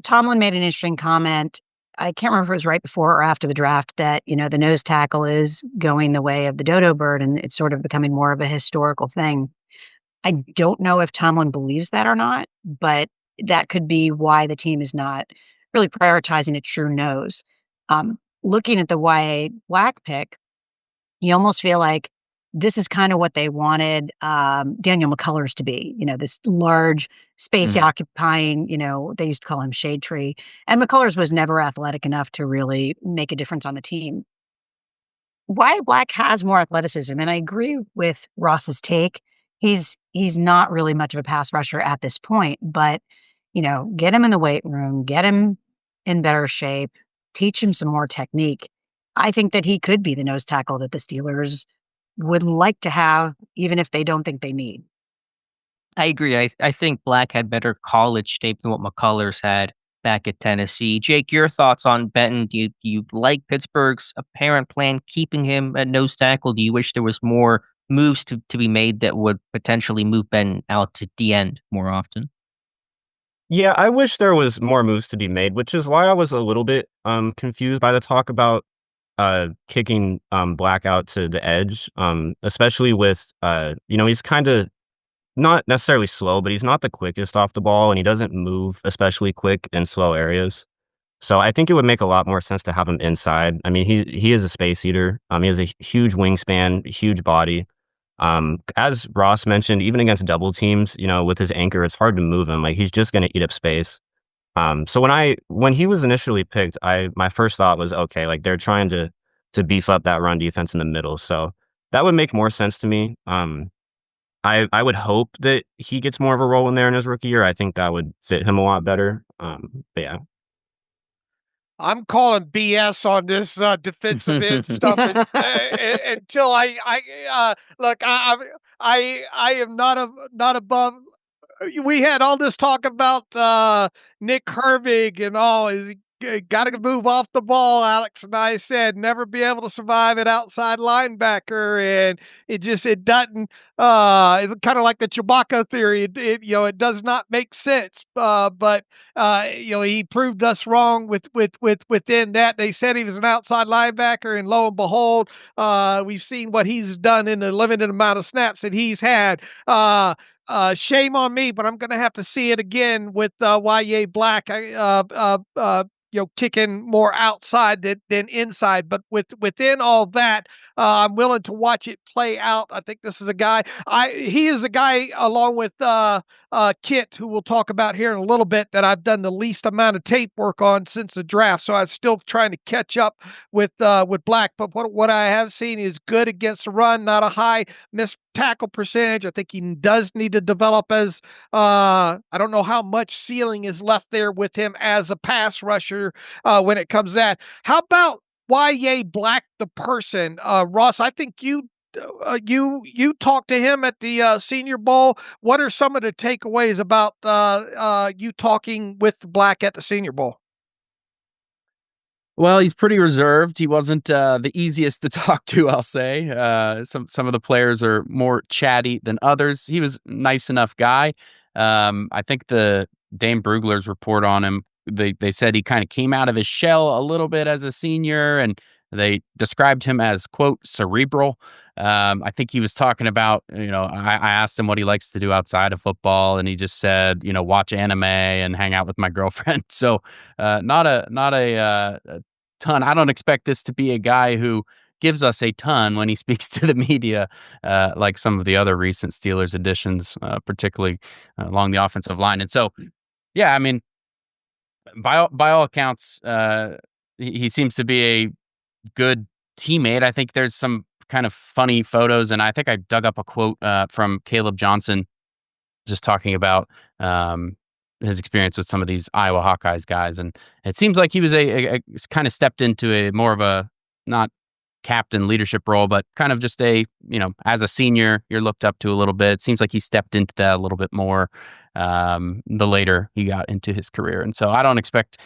Tomlin made an interesting comment. I can't remember if it was right before or after the draft that, the nose tackle is going the way of the dodo bird, and it's sort of becoming more of a historical thing. I don't know if Tomlin believes that or not, but that could be why the team is not really prioritizing a true nose. Looking at the YA Black pick, you almost feel like this is kind of what they wanted Daniel McCullers to be, this large space occupying, they used to call him shade tree. And McCullers was never athletic enough to really make a difference on the team. YA Black has more athleticism, and I agree with Ross's take. He's not really much of a pass rusher at this point, but get him in the weight room, get him in better shape, teach him some more technique. I think that he could be the nose tackle that the Steelers would like to have, even if they don't think they need. I agree. I think Black had better college tape than what McCullers had back at Tennessee. Jake, your thoughts on Benton? Do you like Pittsburgh's apparent plan keeping him at nose tackle? Do you wish there was more moves to be made that would potentially move Benton out to the end more often? Yeah, I wish there was more moves to be made, which is why I was a little bit confused by the talk about kicking Black out to the edge, especially with he's kind of not necessarily slow, but he's not the quickest off the ball, and he doesn't move especially quick in slow areas. So I think it would make a lot more sense to have him inside. I mean, he is a space eater. He has a huge wingspan, huge body. As Ross mentioned, even against double teams, with his anchor, it's hard to move him. Like, he's just going to eat up space. So when he was initially picked, my first thought was, okay, like they're trying to beef up that run defense in the middle. So that would make more sense to me. I would hope that he gets more of a role in there in his rookie year. I think that would fit him a lot better. But yeah. I'm calling BS on this defensive end stuff until look. I am not above. We had all this talk about Nick Herbig and all. Is got to move off the ball. Alex and I said never be able to survive an outside linebacker, and it doesn't. It's kind of like the Chewbacca theory. It does not make sense. But he proved us wrong within that. They said he was an outside linebacker, and lo and behold, we've seen what he's done in the limited amount of snaps that he's had. Shame on me, but I'm going to have to see it again with Y.A. Black. Kicking more outside than inside. But within all that, I'm willing to watch it play out. I think this is a guy. He is a guy along with Kit, who we'll talk about here in a little bit, that I've done the least amount of tape work on since the draft. So I'm still trying to catch up with Black. But what I have seen is good against the run, not a high missed tackle percentage. I think he does need to develop as I don't know how much ceiling is left there with him as a pass rusher when it comes to that. How about Y.A. Black, the person? Ross, I think you talked to him at the Senior Bowl. What are some of the takeaways about you talking with Black at the Senior Bowl? Well, he's pretty reserved. He wasn't the easiest to talk to, I'll say. Some of the players are more chatty than others. He was a nice enough guy. I think the Dane Brugler's report on him, they said he kind of came out of his shell a little bit as a senior, and they described him as, quote, cerebral. I think he was talking about, I asked him what he likes to do outside of football, and he just said, watch anime and hang out with my girlfriend. So not a ton. I don't expect this to be a guy who gives us a ton when he speaks to the media, like some of the other recent Steelers additions, particularly along the offensive line. And so, yeah, I mean, by all accounts, he seems to be a good teammate. I think there's some kind of funny photos, and I think I dug up a quote from Caleb Johnson just talking about his experience with some of these Iowa Hawkeyes guys, and it seems like he was a kind of stepped into a more of a not captain leadership role, but kind of just a, as a senior, you're looked up to a little bit. It seems like he stepped into that a little bit more the later he got into his career. And so I don't expect,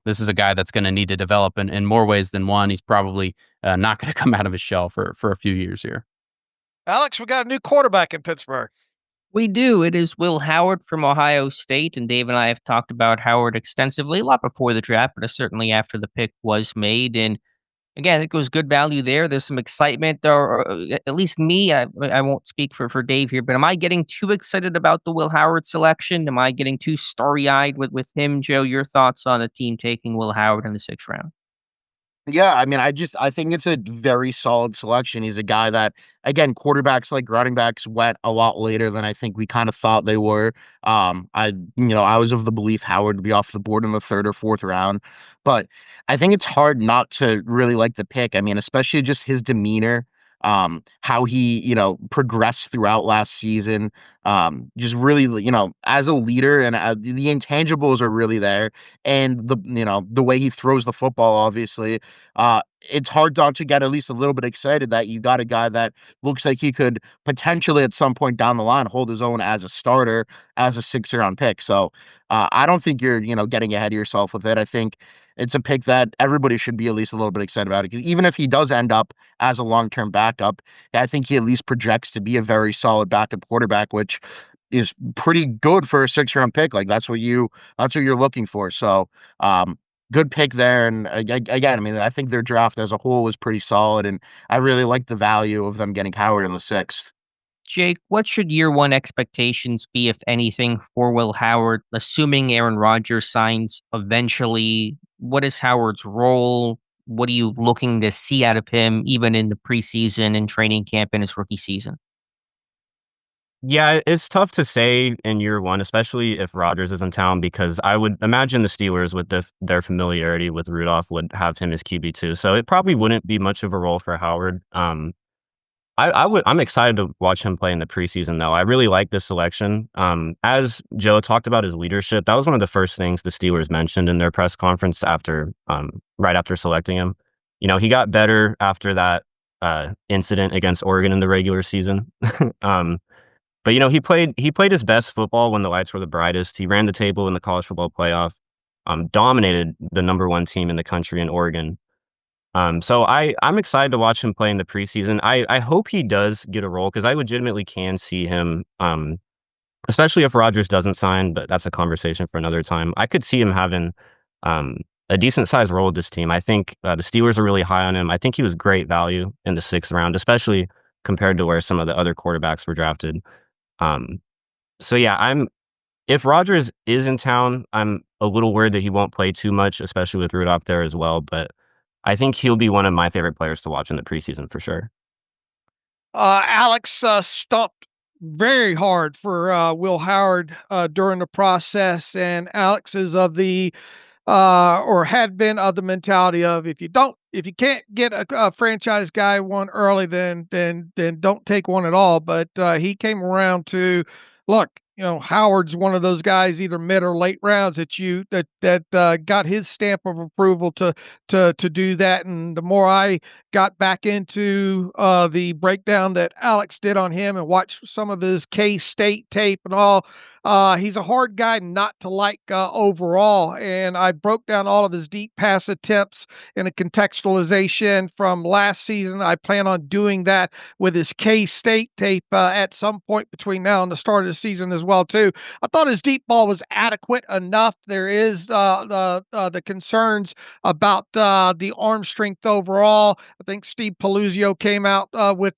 this is a guy that's going to need to develop in more ways than one. He's probably not going to come out of his shell for a few years here. Alex, we got a new quarterback in Pittsburgh. We do. It is Will Howard from Ohio State, and Dave and I have talked about Howard extensively, a lot before the draft, but certainly after the pick was made. And again, I think it was good value there. There's some excitement, or at least me. I won't speak for Dave here, but am I getting too excited about the Will Howard selection? Am I getting too starry-eyed with him? Joe, your thoughts on a team taking Will Howard in the 6th round? Yeah, I mean, I think it's a very solid selection. He's a guy that, again, quarterbacks like running backs went a lot later than I think we kind of thought they were. I was of the belief Howard would be off the board in the 3rd or 4th round, but I think it's hard not to really like the pick. I mean, especially just his demeanor, how he, progressed throughout last season. Just really, as a leader, and the intangibles are really there. And the way he throws the football, obviously, it's hard not to get at least a little bit excited that you got a guy that looks like he could potentially at some point down the line hold his own as a starter, as a 6th round pick. So I don't think you're, getting ahead of yourself with it. I think it's a pick that everybody should be at least a little bit excited about it, because even if he does end up as a long-term backup, I think he at least projects to be a very solid backup quarterback, which is pretty good for a 6th round pick. Like that's what you're looking for. So, good pick there. And again, I mean, I think their draft as a whole was pretty solid, and I really like the value of them getting Howard in the 6th. Jake, what should year one expectations be, if anything, for Will Howard, assuming Aaron Rodgers signs eventually? What is Howard's role? What are you looking to see out of him, even in the preseason and training camp in his rookie season? Yeah, it's tough to say in year one, especially if Rodgers is in town, because I would imagine the Steelers, with their familiarity with Rudolph, would have him as QB2. So it probably wouldn't be much of a role for Howard. I'm excited to watch him play in the preseason, though. I really like this selection. As Joe talked about his leadership, that was one of the first things the Steelers mentioned in their press conference right after selecting him. He got better after that incident against Oregon in the regular season. But he played his best football when the lights were the brightest. He ran the table in the college football playoff. dominated the number one team in the country in Oregon. So I'm excited to watch him play in the preseason. I hope he does get a role because I legitimately can see him, especially if Rodgers doesn't sign, but that's a conversation for another time. I could see him having a decent sized role with this team. I think the Steelers are really high on him. I think he was great value in the 6th round, especially compared to where some of the other quarterbacks were drafted. So yeah, if Rodgers is in town, I'm a little worried that he won't play too much, especially with Rudolph there as well. But I think he'll be one of my favorite players to watch in the preseason for sure. Alex stumped very hard for Will Howard during the process, and Alex is of the or had been of the mentality of if you can't get a franchise guy one early, then don't take one at all. But he came around to look. Howard's one of those guys, either mid or late rounds, that got his stamp of approval to do that. And the more I got back into the breakdown that Alex did on him and watched some of his K-State tape and all, he's a hard guy not to like overall. And I broke down all of his deep pass attempts in a contextualization from last season. I plan on doing that with his K-State tape at some point between now and the start of the season as well too. I thought his deep ball was adequate enough. There is the concerns about the arm strength overall. I think Steve Paluzio came out with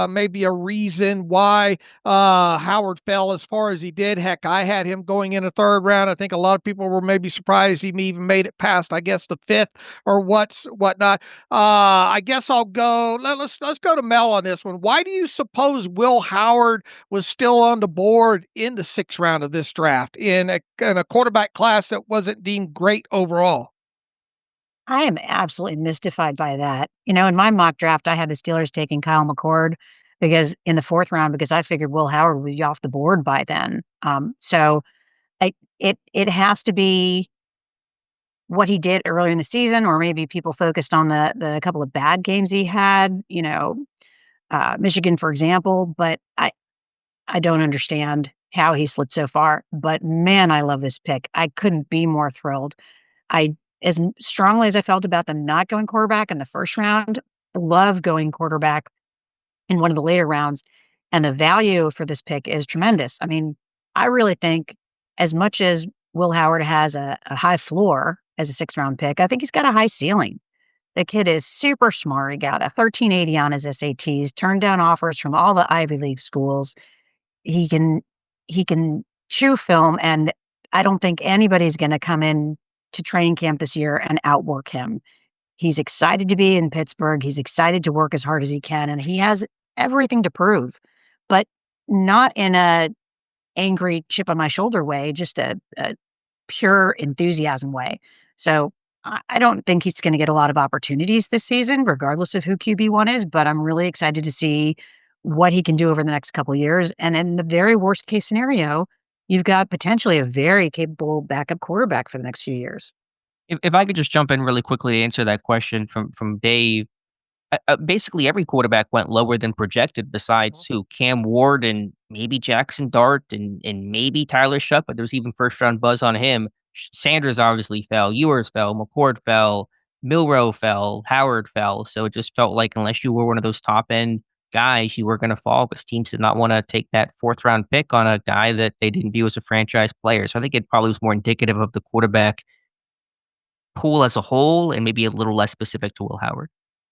maybe a reason why Howard fell as far as he did. Heck, I had him going in a 3rd round. I think a lot of people were maybe surprised he even made it past, I guess, the 5th or whatnot. I guess I'll go. Let's go to Mel on this one. Why do you suppose Will Howard was still on the board in the 6th round of this draft in a quarterback class that wasn't deemed great overall? I am absolutely mystified by that. In my mock draft, I had the Steelers taking Kyle McCord because in the 4th round, because I figured Will Howard would be off the board by then. So it has to be what he did earlier in the season, or maybe people focused on the couple of bad games he had, Michigan, for example. But I don't understand how he slipped so far. But man, I love this pick. I couldn't be more thrilled. As strongly as I felt about them not going quarterback in the 1st round, I love going quarterback in one of the later rounds. And the value for this pick is tremendous. I mean, I really think as much as Will Howard has a high floor as a 6th round pick, I think he's got a high ceiling. The kid is super smart. He got a 1380 on his SATs, turned down offers from all the Ivy League schools. He can chew film, and I don't think anybody's going to come in to training camp this year and outwork him. He's excited to be in Pittsburgh. He's excited to work as hard as he can, and he has everything to prove, but not in a angry chip on my shoulder way, just a pure enthusiasm way. So I don't think he's going to get a lot of opportunities this season, regardless of who QB1 is, but I'm really excited to see what he can do over the next couple of years. And in the very worst case scenario, you've got potentially a very capable backup quarterback for the next few years. If I could just jump in really quickly to answer that question from Dave. Basically, every quarterback went lower than projected besides who? Cam Ward and maybe Jackson Dart and maybe Tyler Shuck, but there was even 1st-round buzz on him. Sanders obviously fell. Ewers fell. McCord fell. Milroe fell. Howard fell. So it just felt like unless you were one of those top-end guys, you were going to fall because teams did not want to take that 4th-round pick on a guy that they didn't view as a franchise player. So I think it probably was more indicative of the quarterback pool as a whole and maybe a little less specific to Will Howard.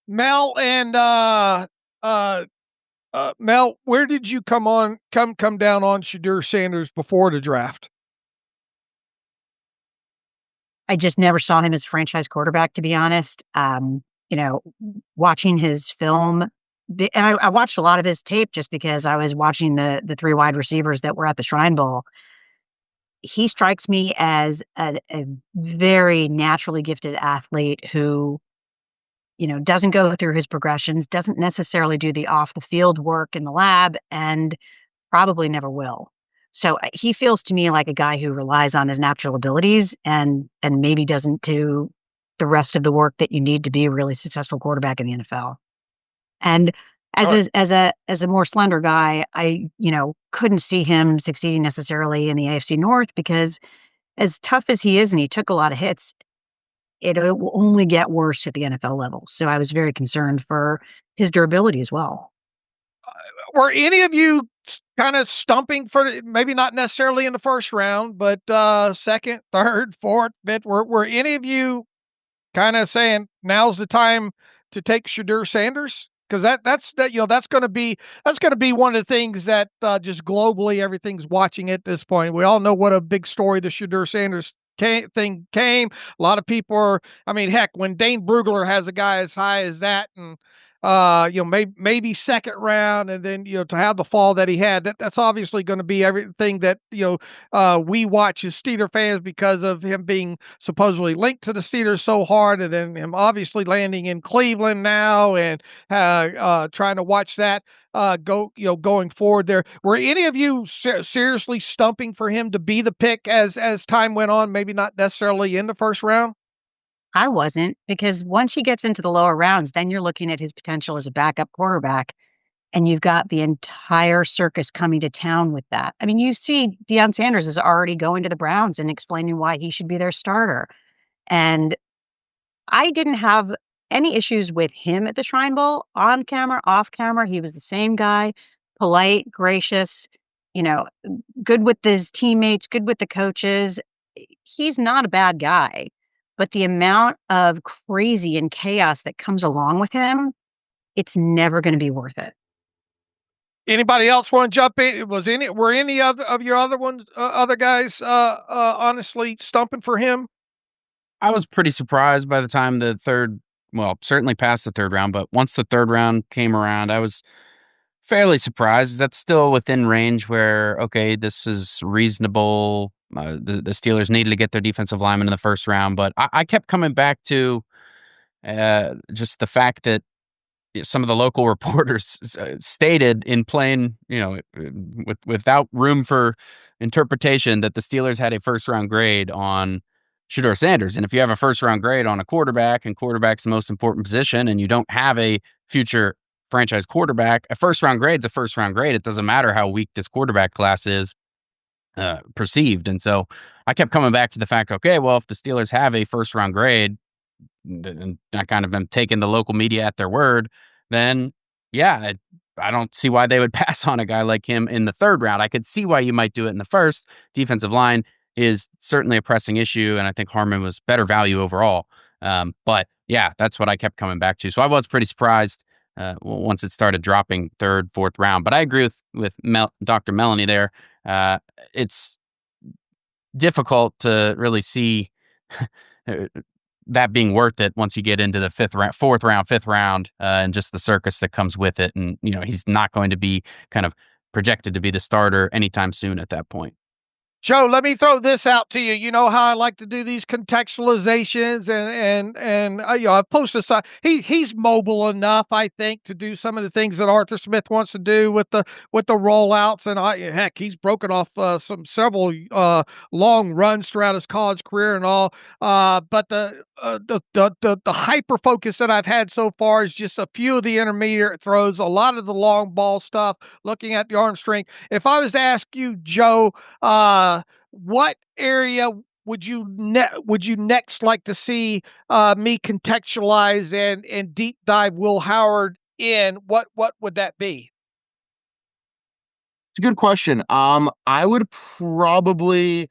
Mel and Mel, where did you come down on Shedeur Sanders before the draft? I just never saw him as a franchise quarterback, to be honest. Watching his film, and I watched a lot of his tape just because I was watching the 3 wide receivers that were at the Shrine Bowl. He strikes me as a very naturally gifted athlete who doesn't go through his progressions, doesn't necessarily do the off the field work in the lab, and probably never will. So he feels to me like a guy who relies on his natural abilities and maybe doesn't do the rest of the work that you need to be a really successful quarterback in the NFL. And as a more slender guy, I couldn't see him succeeding necessarily in the AFC North because as tough as he is and he took a lot of hits, it will only get worse at the NFL level. So I was very concerned for his durability as well. Were any of you kind of stumping for maybe not necessarily in the first round, but second, third, fourth, fifth? Were any of you kind of saying now's the time to take Shadur Sanders? Because that's going to be one of the things that just globally everything's watching at this point. We all know what a big story the Shadur Sanders thing came. A lot of people are. I mean, heck, when Dane Brugler has a guy as high as that, and maybe second round, and then to have the fall that he had, that's obviously going to be everything that we watch as Steeler fans because of him being supposedly linked to the Steelers so hard, and then him obviously landing in Cleveland now, and trying to watch that going forward there. Were any of you seriously stumping for him to be the pick as time went on, maybe not necessarily in the first round? I wasn't, because once he gets into the lower rounds, then you're looking at his potential as a backup quarterback, and you've got the entire circus coming to town with that. I mean, you see Deion Sanders is already going to the Browns and explaining why he should be their starter. And I didn't have any issues with him at the Shrine Bowl, on camera, off camera. He was the same guy, polite, gracious, good with his teammates, good with the coaches. He's not a bad guy, but the amount of crazy and chaos that comes along with him, it's never going to be worth it. Anybody else want to jump in? Were any of your other guys honestly stumping for him? I was pretty surprised by the time certainly past the third round, but once the third round came around, I was fairly surprised. That's still within range where, okay, this is reasonable. The Steelers needed to get their defensive lineman in the first round, but I kept coming back to just the fact that some of the local reporters stated in plain, without room for interpretation, that the Steelers had a first round grade on Shadur Sanders. And if you have a first round grade on a quarterback, and quarterback's the most important position, and you don't have a future franchise quarterback, a first round grade is a first round grade. It doesn't matter how weak this quarterback class is perceived. And so I kept coming back to the fact, okay, well, if the Steelers have a first round grade, and I kind of been taking the local media at their word, then yeah, I don't see why they would pass on a guy like him in the third round. I could see why you might do it in the first. Defensive line is certainly a pressing issue, and I think Harmon was better value overall. But yeah, that's what I kept coming back to. So I was pretty surprised once it started dropping third, fourth round. But I agree with Dr. Melanie there. It's difficult to really see that being worth it once you get into the fourth round, fifth round, and just the circus that comes with it. And, he's not going to be kind of projected to be the starter anytime soon at that point. Joe, let me throw this out to you. You know how I like to do these contextualizations, and I post this. He's mobile enough, I think, to do some of the things that Arthur Smith wants to do with the rollouts. And heck, he's broken off several long runs throughout his college career and all. But the hyper focus that I've had so far is just a few of the intermediate throws, a lot of the long ball stuff, looking at the arm strength. If I was to ask you, Joe, what area would you next like to see me contextualize and deep dive Will Howard in? What would that be? It's a good question. I would probably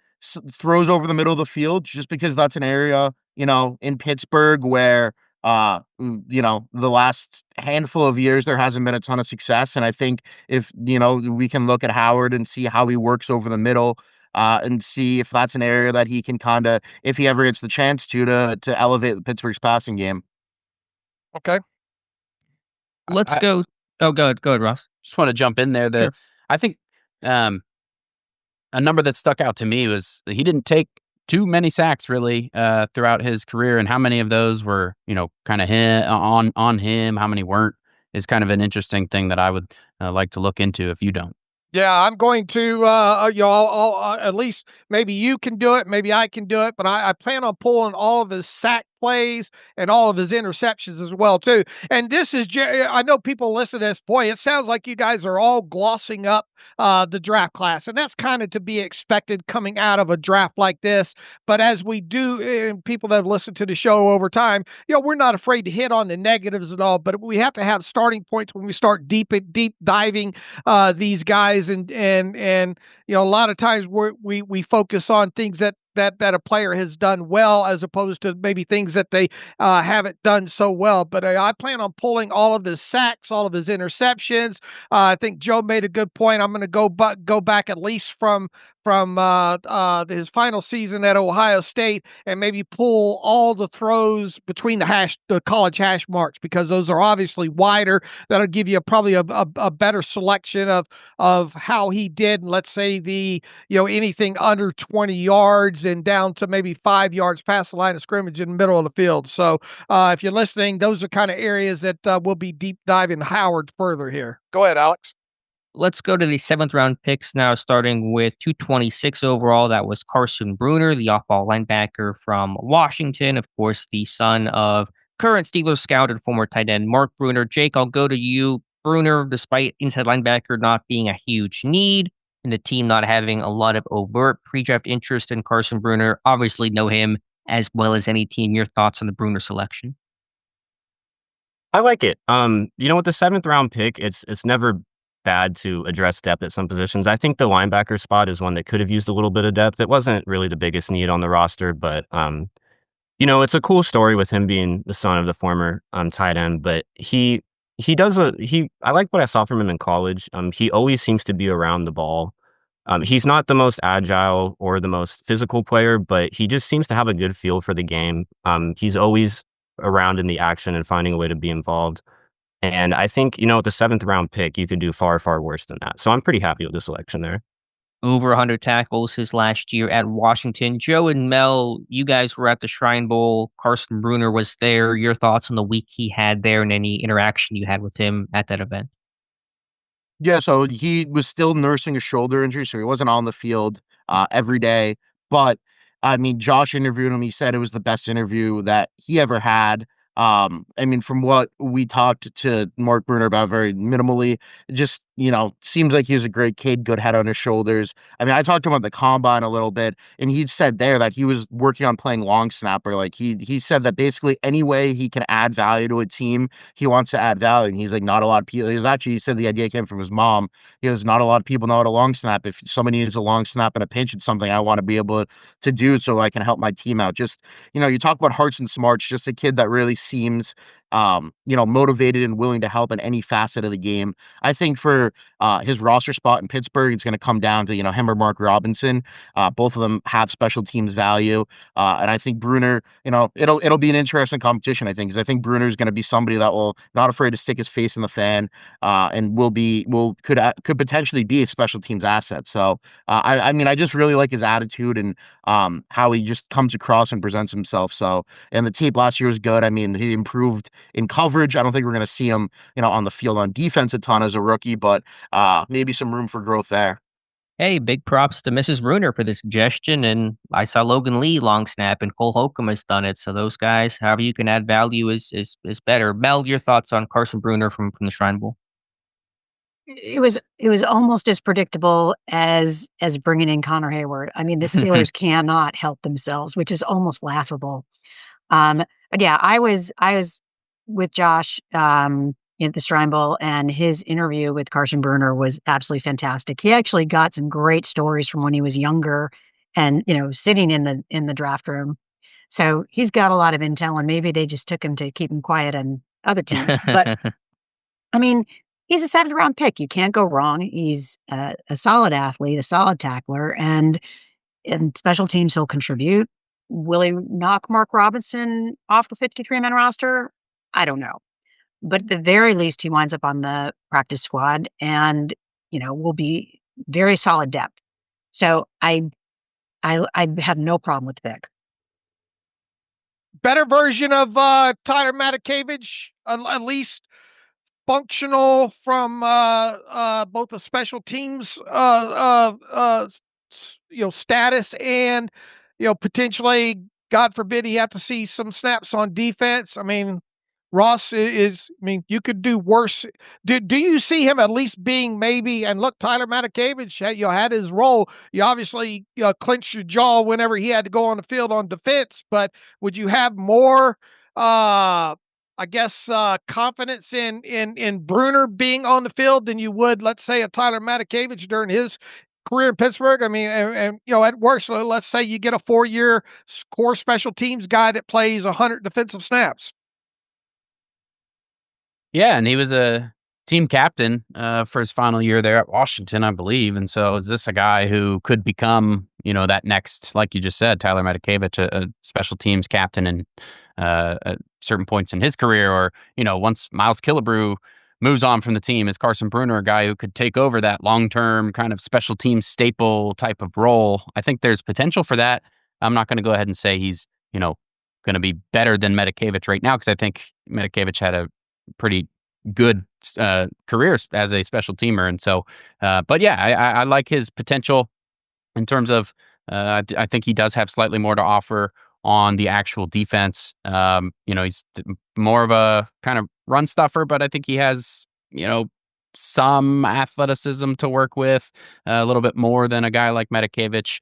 throws over the middle of the field, just because that's an area, in Pittsburgh where, the last handful of years there hasn't been a ton of success. And I think if, we can look at Howard and see how he works over the middle, and see if that's an area that he can if he ever gets the chance to elevate the Pittsburgh's passing game. Okay. Let's go. Oh, go ahead, Ross. Just want to jump in there. Sure. I think a number that stuck out to me was he didn't take too many sacks really throughout his career, and how many of those were kind of on him, how many weren't, is kind of an interesting thing that I would like to look into if you don't. Yeah, I'm going to, I'll, at least maybe you can do it, maybe I can do it, but I plan on pulling all of his sack plays and all of his interceptions as well too. And this is, I know people listen to this, boy, it sounds like you guys are all glossing up the draft class, and that's kind of to be expected coming out of a draft like this. But as we do, and people that have listened to the show over time, we're not afraid to hit on the negatives and all, but we have to have starting points when we start deep diving these guys, and a lot of times we focus on things that a player has done well, as opposed to maybe things that they haven't done so well. But I plan on pulling all of his sacks, all of his interceptions. I think Joe made a good point. I'm going to go back at least from his final season at Ohio State, and maybe pull all the throws between the college hash marks, because those are obviously wider. That'll give you probably a better selection of how he did. And let's say anything under 20 yards and down to maybe 5 yards past the line of scrimmage in the middle of the field. So if you're listening, those are kind of areas that we'll be deep diving Howard further here. Go ahead, Alex. Let's go to the 7th round picks now, starting with 226 overall. That was Carson Bruner, the off-ball linebacker from Washington. Of course, the son of current Steelers scout and former tight end Mark Bruner. Jake, I'll go to you. Bruner, despite inside linebacker not being a huge need and the team not having a lot of overt pre-draft interest in Carson Bruner, obviously know him as well as any team. Your thoughts on the Bruner selection? I like it. With the 7th round pick, it's never bad to address depth at some positions. I think the linebacker spot is one that could have used a little bit of depth. It wasn't really the biggest need on the roster, but it's a cool story with him being the son of the former tight end. But I like what I saw from him in college. He always seems to be around the ball. He's not the most agile or the most physical player, but he just seems to have a good feel for the game. He's always around in the action and finding a way to be involved. And I think, with the 7th round pick, you could do far, far worse than that. So I'm pretty happy with the selection there. Over 100 tackles his last year at Washington. Joe and Mel, you guys were at the Shrine Bowl. Carson Bruner was there. Your thoughts on the week he had there and any interaction you had with him at that event? Yeah, so he was still nursing a shoulder injury, so he wasn't on the field every day. But I mean, Josh interviewed him. He said it was the best interview that he ever had. From what we talked to Mark Bruner about very minimally, it just, seems like he was a great kid, good head on his shoulders. I mean, I talked to him at the combine a little bit, and he said there that he was working on playing long snapper. Like he said that basically any way he can add value to a team, he wants to add value. And he's like, not a lot of people. He said the idea came from his mom. He goes, not a lot of people know how to long snap. If somebody needs a long snap in a pinch, it's something I want to be able to do so I can help my team out. Just, you talk about hearts and smarts, just a kid that really seems motivated and willing to help in any facet of the game. I think for his roster spot in Pittsburgh, it's going to come down to, him or Mark Robinson. Both of them have special teams value. And I think Bruner, it'll be an interesting competition, I think, because I think Bruner is going to be somebody that will not afraid to stick his face in the fan and could potentially be a special teams asset. So, I just really like his attitude and how he just comes across and presents himself. So, and the tape last year was good. I mean, he improved in coverage. I don't think we're going to see him, on the field on defense a ton as a rookie, but maybe some room for growth there. Hey, big props to Mrs. Bruner for the suggestion. And I saw Logan Lee long snap, and Cole Holcomb has done it. So those guys, however you can add value is better. Mel, your thoughts on Carson Bruner from the Shrine Bowl? It was almost as predictable as bringing in Connor Hayward. I mean, the Steelers cannot help themselves, which is almost laughable. But yeah, I was with Josh at the Shrine Bowl, and his interview with Carson Bruner was absolutely fantastic. He actually got some great stories from when he was younger and, sitting in the draft room. So he's got a lot of intel, and maybe they just took him to keep him quiet on other teams. But I mean, he's a 7th round pick. You can't go wrong. He's a solid athlete, a solid tackler, and in special teams he'll contribute. Will he knock Mark Robinson off the 53-man roster? I don't know. But at the very least, he winds up on the practice squad and, will be very solid depth. So I have no problem with the pick. Better version of Tyler Matakevich, at least functional from both a special teams status and potentially God forbid he have to see some snaps on defense. I mean, Ross you could do worse. Do you see him at least being maybe, and look, Tyler Matakevich, had his role. You obviously clenched your jaw whenever he had to go on the field on defense, but would you have more, confidence in Bruner being on the field than you would, let's say, a Tyler Matakevich during his career in Pittsburgh? I mean, and at worst, let's say you get a 4-year core special teams guy that plays 100 defensive snaps. Yeah, and he was a team captain for his final year there at Washington, I believe. And so is this a guy who could become, that next, like you just said, Tyler Matakevich, a special teams captain and at certain points in his career? Or, once Miles Killebrew moves on from the team, is Carson Bruner a guy who could take over that long-term kind of special team staple type of role? I think there's potential for that. I'm not going to go ahead and say he's, going to be better than Matakevich right now, because I think Matakevich had a pretty good career as a special teamer. And so, but yeah, I like his potential in terms of, I think he does have slightly more to offer on the actual defense. He's more of a kind of run stuffer, but I think he has, some athleticism to work with, a little bit more than a guy like Matakevich.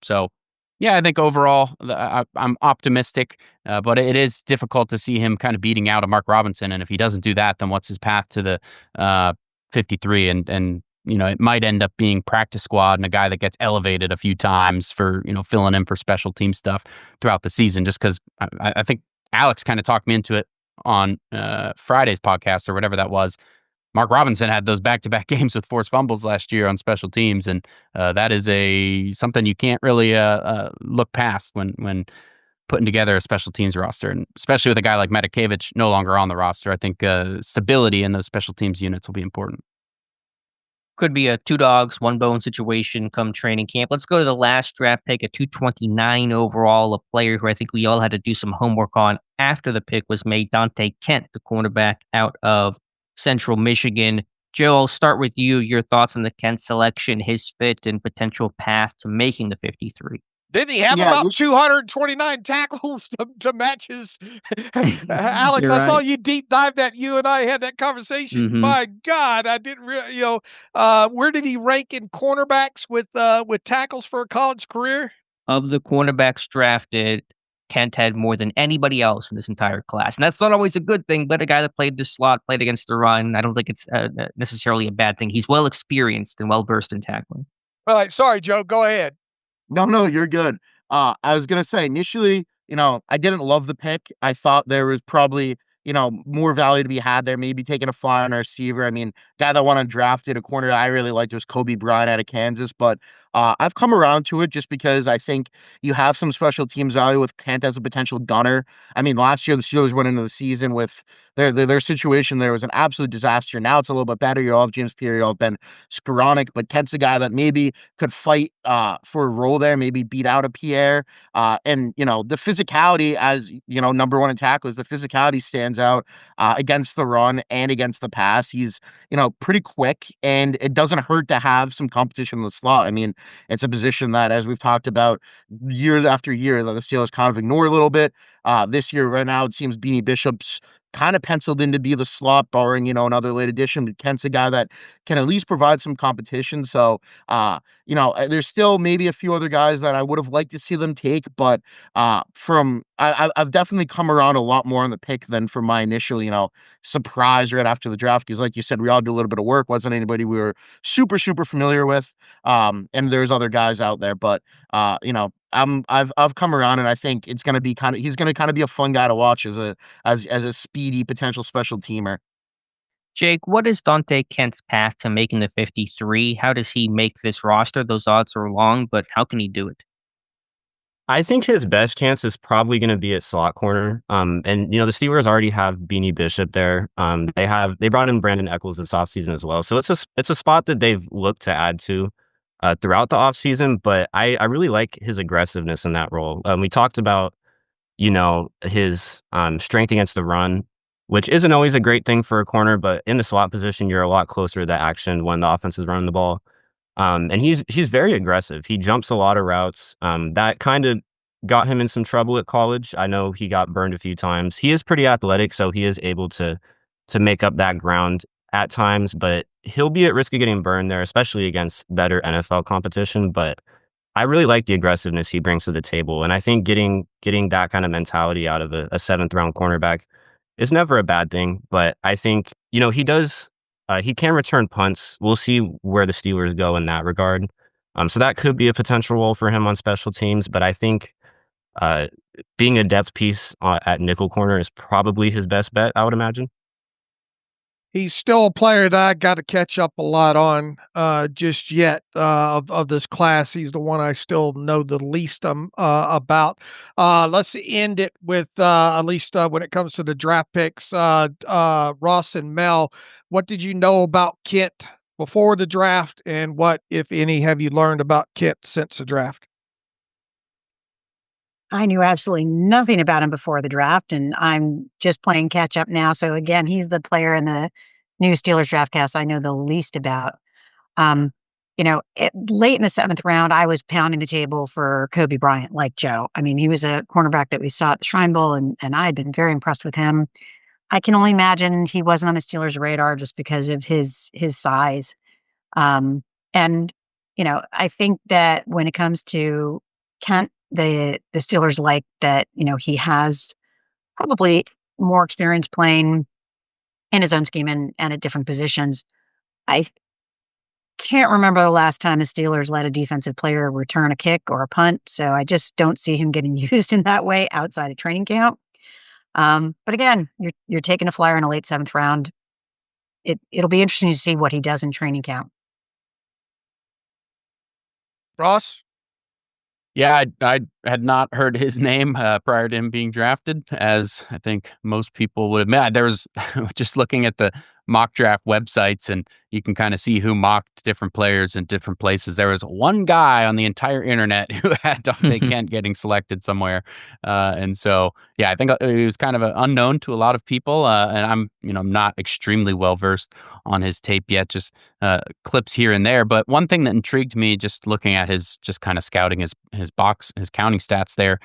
So yeah, I think overall I'm optimistic, but it is difficult to see him kind of beating out a Mark Robinson. And if he doesn't do that, then what's his path to the 53? And it might end up being practice squad and a guy that gets elevated a few times for, filling in for special team stuff throughout the season, just because I think Alex kind of talked me into it on Friday's podcast or whatever that was. Mark Robinson had those back-to-back games with forced fumbles last year on special teams, and that is something you can't really look past when putting together a special teams roster, and especially with a guy like Matakevich no longer on the roster. I think stability in those special teams units will be important. Could be a 2 dogs, 1 bone situation come training camp. Let's go to the last draft pick, a 229 overall, a player who I think we all had to do some homework on after the pick was made, Dante Kent, the cornerback out of Central Michigan. Joe, I'll start with you. Your thoughts on the Kent selection, his fit, and potential path to making the 53. Didn't he have about 229 tackles to match his? Alex, I saw you deep dive that. You and I had that conversation. Mm-hmm. My God, I didn't really. Where did he rank in cornerbacks with tackles for a college career? Of the cornerbacks drafted, Kent had more than anybody else in this entire class. And that's not always a good thing, but a guy that played the slot, played against the run, I don't think it's necessarily a bad thing. He's well experienced and well versed in tackling. All right. Sorry, Joe. Go ahead. No, you're good. I was going to say, initially, I didn't love the pick. I thought there was probably, more value to be had there, maybe taking a fly on a receiver. I mean, guy that went undrafted, a corner that I really liked was Kobe Bryant out of Kansas, but I've come around to it just because I think you have some special teams value with Kent as a potential gunner. I mean, last year the Steelers went into the season with their situation. There was an absolute disaster. Now it's a little bit better. You all have James Pierre, you all have Ben Skoranek, but Kent's a guy that maybe could fight for a role there, maybe beat out a Pierre. And, the physicality as, number one in tackles, the physicality stands out against the run and against the pass. He's, pretty quick, and it doesn't hurt to have some competition in the slot. I mean, it's a position that, as we've talked about year after year, that the Steelers kind of ignore a little bit. This year, right now, it seems Beanie Bishop's kind of penciled in to be the slot, barring, another late addition. But Kent's a guy that can at least provide some competition. So, there's still maybe a few other guys that I would have liked to see them take, but I've definitely come around a lot more on the pick than from my initial, surprise right after the draft. Because like you said, we all did a little bit of work. Wasn't anybody we were super, super familiar with. And there's other guys out there, but, I've come around, and I think it's going to be he's going to kind of be a fun guy to watch as a speedy potential special teamer. Jake, what is Dante Kent's path to making the 53? How does he make this roster? Those odds are long, but how can he do it? I think his best chance is probably going to be at slot corner. And the Steelers already have Beanie Bishop there. They brought in Brandon Echols this offseason as well. So it's a spot that they've looked to add to throughout the offseason, but I really like his aggressiveness in that role. We talked about, his strength against the run, which isn't always a great thing for a corner, but in the slot position, you're a lot closer to the action when the offense is running the ball. And he's very aggressive. He jumps a lot of routes. That kind of got him in some trouble at college. I know he got burned a few times. He is pretty athletic, so he is able to make up that ground at times, but he'll be at risk of getting burned there, especially against better NFL competition. But I really like the aggressiveness he brings to the table, and I think getting that kind of mentality out of a seventh round cornerback is never a bad thing. But I think he can return punts. We'll see where the Steelers go in that regard. So that could be a potential role for him on special teams. But I think uh, being a depth piece at nickel corner is probably his best bet, I would imagine. He's still a player that I got to catch up a lot on just yet of this class. He's the one I still know the least about. Let's end it with at least when it comes to the draft picks. Ross and Mel, what did you know about Kent before the draft, and what, if any, have you learned about Kent since the draft? I knew absolutely nothing about him before the draft, and I'm just playing catch up now. So again, he's the player in the new Steelers draft cast I know the least about. Um, late in the seventh round, I was pounding the table for Kobe Bryant, like Joe. I mean, he was a cornerback that we saw at the Shrine Bowl, and I had been very impressed with him. I can only imagine he wasn't on the Steelers' radar just because of his size. And I think that when it comes to Kent, the Steelers like that. He has probably more experience playing in his own scheme and at different positions. I can't remember the last time the Steelers let a defensive player return a kick or a punt, so I just don't see him getting used in that way outside of training camp. But again, you're taking a flyer in a late seventh round. It'll be interesting to see what he does in training camp. Ross? Yeah, I had not heard his name prior to him being drafted, as I think most people would admit. There was just looking at the mock draft websites, and you can kind of see who mocked different players in different places. There was one guy on the entire internet who had Dante Kent getting selected somewhere, and so yeah, I think it was kind of unknown to a lot of people. And I'm not extremely well versed on his tape yet, just clips here and there. But one thing that intrigued me, just looking at his just kind of scouting his counting stats there,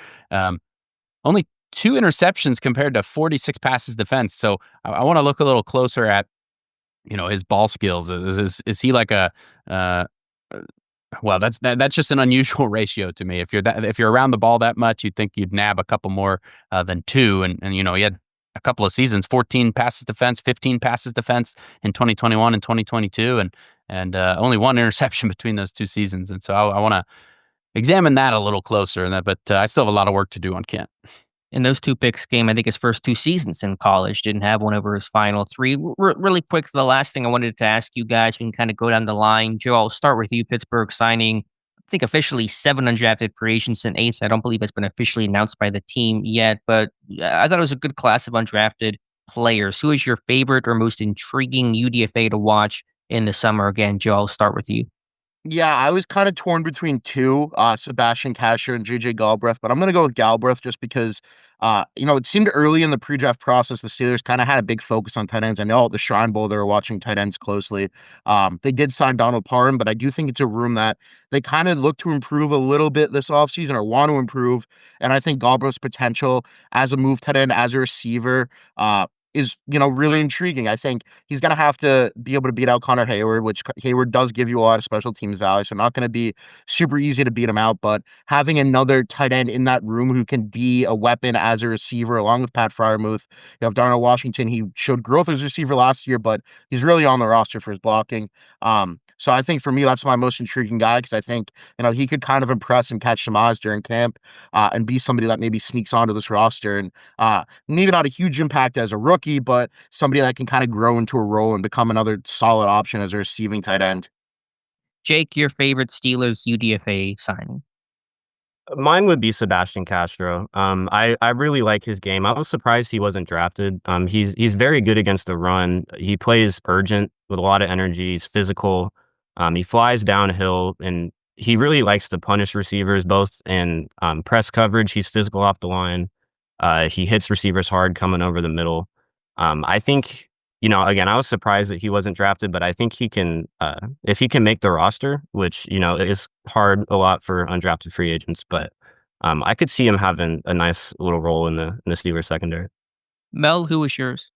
only 2 interceptions compared to 46 passes defense. So I want to look a little closer at, his ball skills. Is he like a, well, that's just an unusual ratio to me. If you're around the ball that much, you'd think you'd nab a couple more than 2. And he had a couple of seasons, 14 passes defense, 15 passes defense in 2021 and 2022, and only 1 interception between those 2 seasons. And so I want to examine that a little closer. But I still have a lot of work to do on Kent. In those 2 picks came, I think, his first 2 seasons in college. Didn't have one over his final 3. Really quick, the last thing I wanted to ask you guys, we can kind of go down the line. Joe, I'll start with you. Pittsburgh signing, I think, officially 7 undrafted free agents and 8th. I don't believe it's been officially announced by the team yet, but I thought it was a good class of undrafted players. Who is your favorite or most intriguing UDFA to watch in the summer? Again, Joe, I'll start with you. Yeah, I was kind of torn between 2, Sebastian Casher and JJ Galbraith, but I'm going to go with Galbraith just because, it seemed early in the pre-draft process, the Steelers kind of had a big focus on tight ends. I know at the Shrine Bowl, they were watching tight ends closely. They did sign Donald Parham, but I do think it's a room that they kind of look to improve a little bit this offseason or want to improve. And I think Galbraith's potential as a move tight end, as a receiver, is, really intriguing. I think he's going to have to be able to beat out Connor Hayward, which Hayward does give you a lot of special teams value, so not going to be super easy to beat him out, but having another tight end in that room who can be a weapon as a receiver, along with Pat Freiermuth. You have Darnell Washington. He showed growth as a receiver last year, but he's really on the roster for his blocking. So I think for me, that's my most intriguing guy, because I think, he could kind of impress and catch some eyes during camp, and be somebody that maybe sneaks onto this roster, and maybe not a huge impact as a rookie, but somebody that can kind of grow into a role and become another solid option as a receiving tight end. Jake, your favorite Steelers UDFA signing? Mine would be Sebastian Castro. I really like his game. I was surprised he wasn't drafted. He's very good against the run. He plays urgent with a lot of energy. He's physical. He flies downhill, and he really likes to punish receivers both in press coverage. He's physical off the line. He hits receivers hard coming over the middle. I think, again, I was surprised that he wasn't drafted, but I think he can, if he can make the roster, which, is hard a lot for undrafted free agents, but I could see him having a nice little role in the Steelers secondary. Mel, who was yours?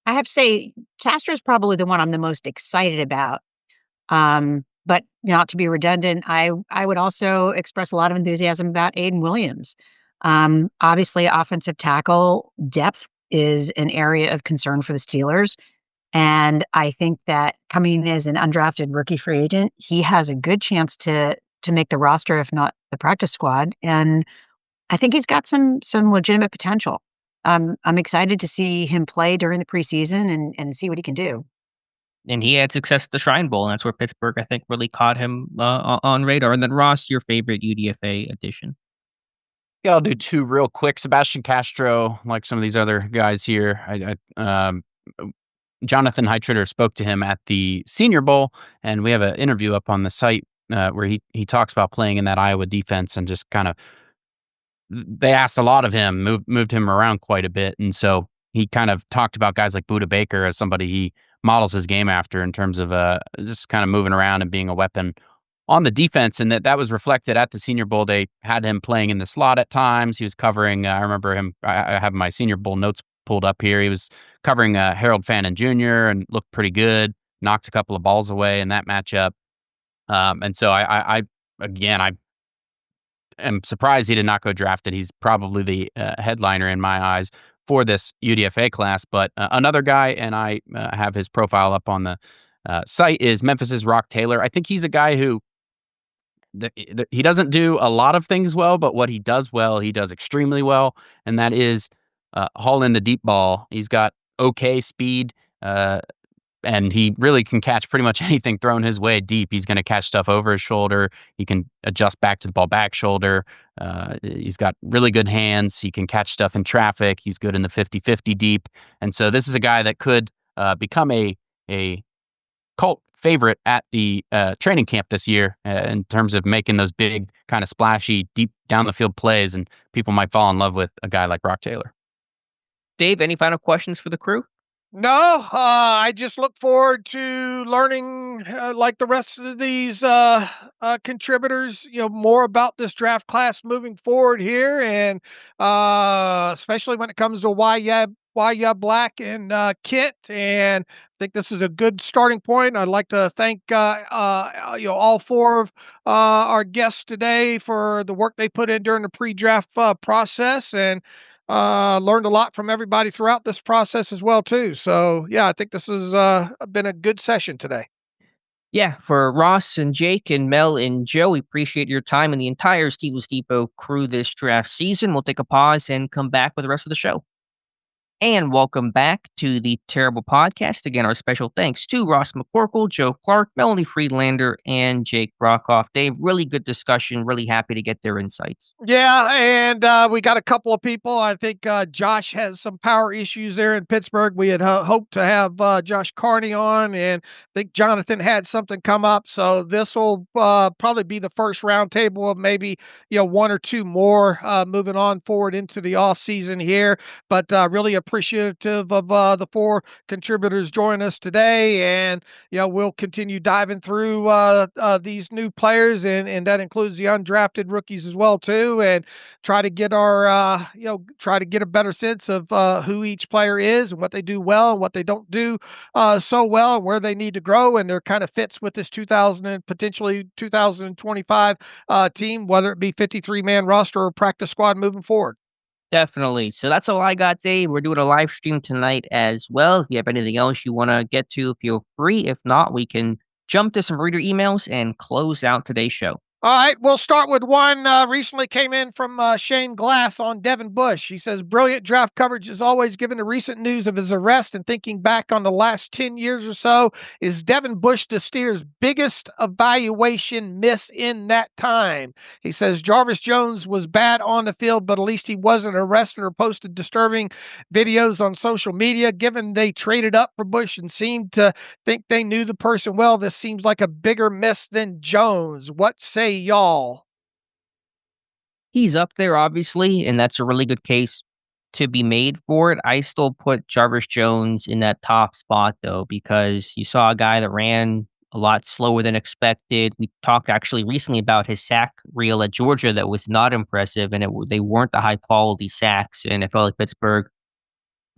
I have to say, Castro's probably the one I'm the most excited about. But not to be redundant, I would also express a lot of enthusiasm about Aiden Williams. Obviously, offensive tackle depth is an area of concern for the Steelers. And I think that coming in as an undrafted rookie free agent, he has a good chance to make the roster, if not the practice squad. And I think he's got some legitimate potential. I'm excited to see him play during the preseason and see what he can do. And he had success at the Shrine Bowl, and that's where Pittsburgh, I think, really caught him on radar. And then Ross, your favorite UDFA addition? Yeah, I'll do two real quick. Sebastian Castro, like some of these other guys here, Jonathan Heitritter spoke to him at the Senior Bowl, and we have an interview up on the site where he talks about playing in that Iowa defense and just kind of they asked a lot of him, moved him around quite a bit, and so he kind of talked about guys like Budda Baker as somebody he models his game after in terms of just kind of moving around and being a weapon on the defense, and that was reflected at the Senior Bowl. They had him playing in the slot at times. He was covering. I remember him. I have my Senior Bowl notes pulled up here. He was covering Harold Fannin Jr. and looked pretty good. Knocked a couple of balls away in that matchup. And so I am surprised he did not go drafted. He's probably the headliner in my eyes for this UDFA class. But another guy, and I have his profile up on the site, is Memphis's Rock Taylor. I think he's a guy who he doesn't do a lot of things well, but what he does well, he does extremely well, and that is haul in the deep ball. He's got okay speed, and he really can catch pretty much anything thrown his way deep. He's going to catch stuff over his shoulder. He can adjust back to the ball back shoulder. He's got really good hands. He can catch stuff in traffic. He's good in the 50-50 deep. And so this is a guy that could become a cult favorite at the training camp this year in terms of making those big, kind of splashy, deep down the field plays. And people might fall in love with a guy like Rock Taylor. Dave, any final questions for the crew? No, I just look forward to learning, like the rest of these contributors, more about this draft class moving forward here, and especially when it comes to why Black and Kit. And I think this is a good starting point. I'd like to thank all four of our guests today for the work they put in during the pre-draft process, and learned a lot from everybody throughout this process as well too. So yeah, I think this has been a good session today. Yeah, for Ross and Jake and Mel and Joe, we appreciate your time and the entire Steelers Depot crew this draft season. We'll take a pause and come back with the rest of the show. And welcome back to the Terrible Podcast. Again, our special thanks to Ross McCorkle, Joe Clark, Melanie Friedlander, and Jake Brockhoff. Dave, really good discussion. Really happy to get their insights. Yeah, and we got a couple of people. I think Josh has some power issues there in Pittsburgh. We had hoped to have Josh Carney on, and I think Jonathan had something come up. So this will probably be the first roundtable of maybe one or two more moving on forward into the off season here. But really appreciative of the four contributors joining us today, and we'll continue diving through these new players, and that includes the undrafted rookies as well too, and try to get our try to get a better sense of who each player is and what they do well and what they don't do so well, and where they need to grow, and their kind of fits with this 2000 and potentially 2025 team, whether it be 53-man roster or practice squad moving forward. Definitely. So that's all I got, Dave. We're doing a live stream tonight as well. If you have anything else you want to get to, feel free. If not, we can jump to some reader emails and close out today's show. All right, we'll start with one recently came in from Shane Glass on Devin Bush. He says, brilliant draft coverage is always given the recent news of his arrest, and thinking back on the last 10 years or so, is Devin Bush the Steelers' biggest evaluation miss in that time? He says, Jarvis Jones was bad on the field, but at least he wasn't arrested or posted disturbing videos on social media. Given they traded up for Bush and seemed to think they knew the person well, this seems like a bigger miss than Jones. What say y'all? He's up there, obviously, and that's a really good case to be made for it. I still put Jarvis Jones in that top spot, though, because you saw a guy that ran a lot slower than expected. We talked actually recently about his sack reel at Georgia that was not impressive, and they weren't the high quality sacks. And I felt like Pittsburgh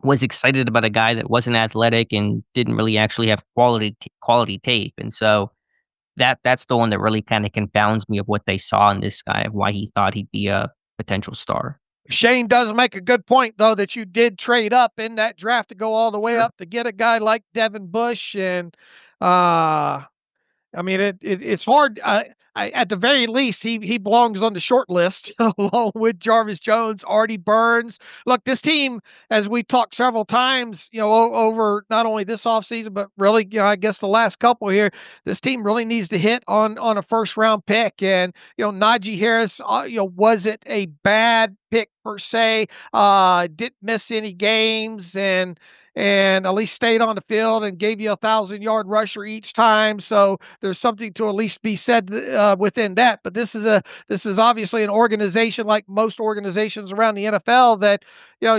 was excited about a guy that wasn't athletic and didn't really actually have quality tape. And so that's the one that really kind of confounds me of what they saw in this guy, of why he thought he'd be a potential star. Shane does make a good point, though, that you did trade up in that draft to go all the way up to get a guy like Devin Bush. And I mean, it's hard. At the very least, he belongs on the short list along with Jarvis Jones, Artie Burns. Look, this team, as we talked several times, over not only this offseason, but really, I guess the last couple here, this team really needs to hit on a first round pick. And, Najee Harris, wasn't a bad pick per se, didn't miss any games and at least stayed on the field and gave you a 1,000-yard rusher each time. So there's something to at least be said within that. But this is obviously an organization, like most organizations around the NFL, that you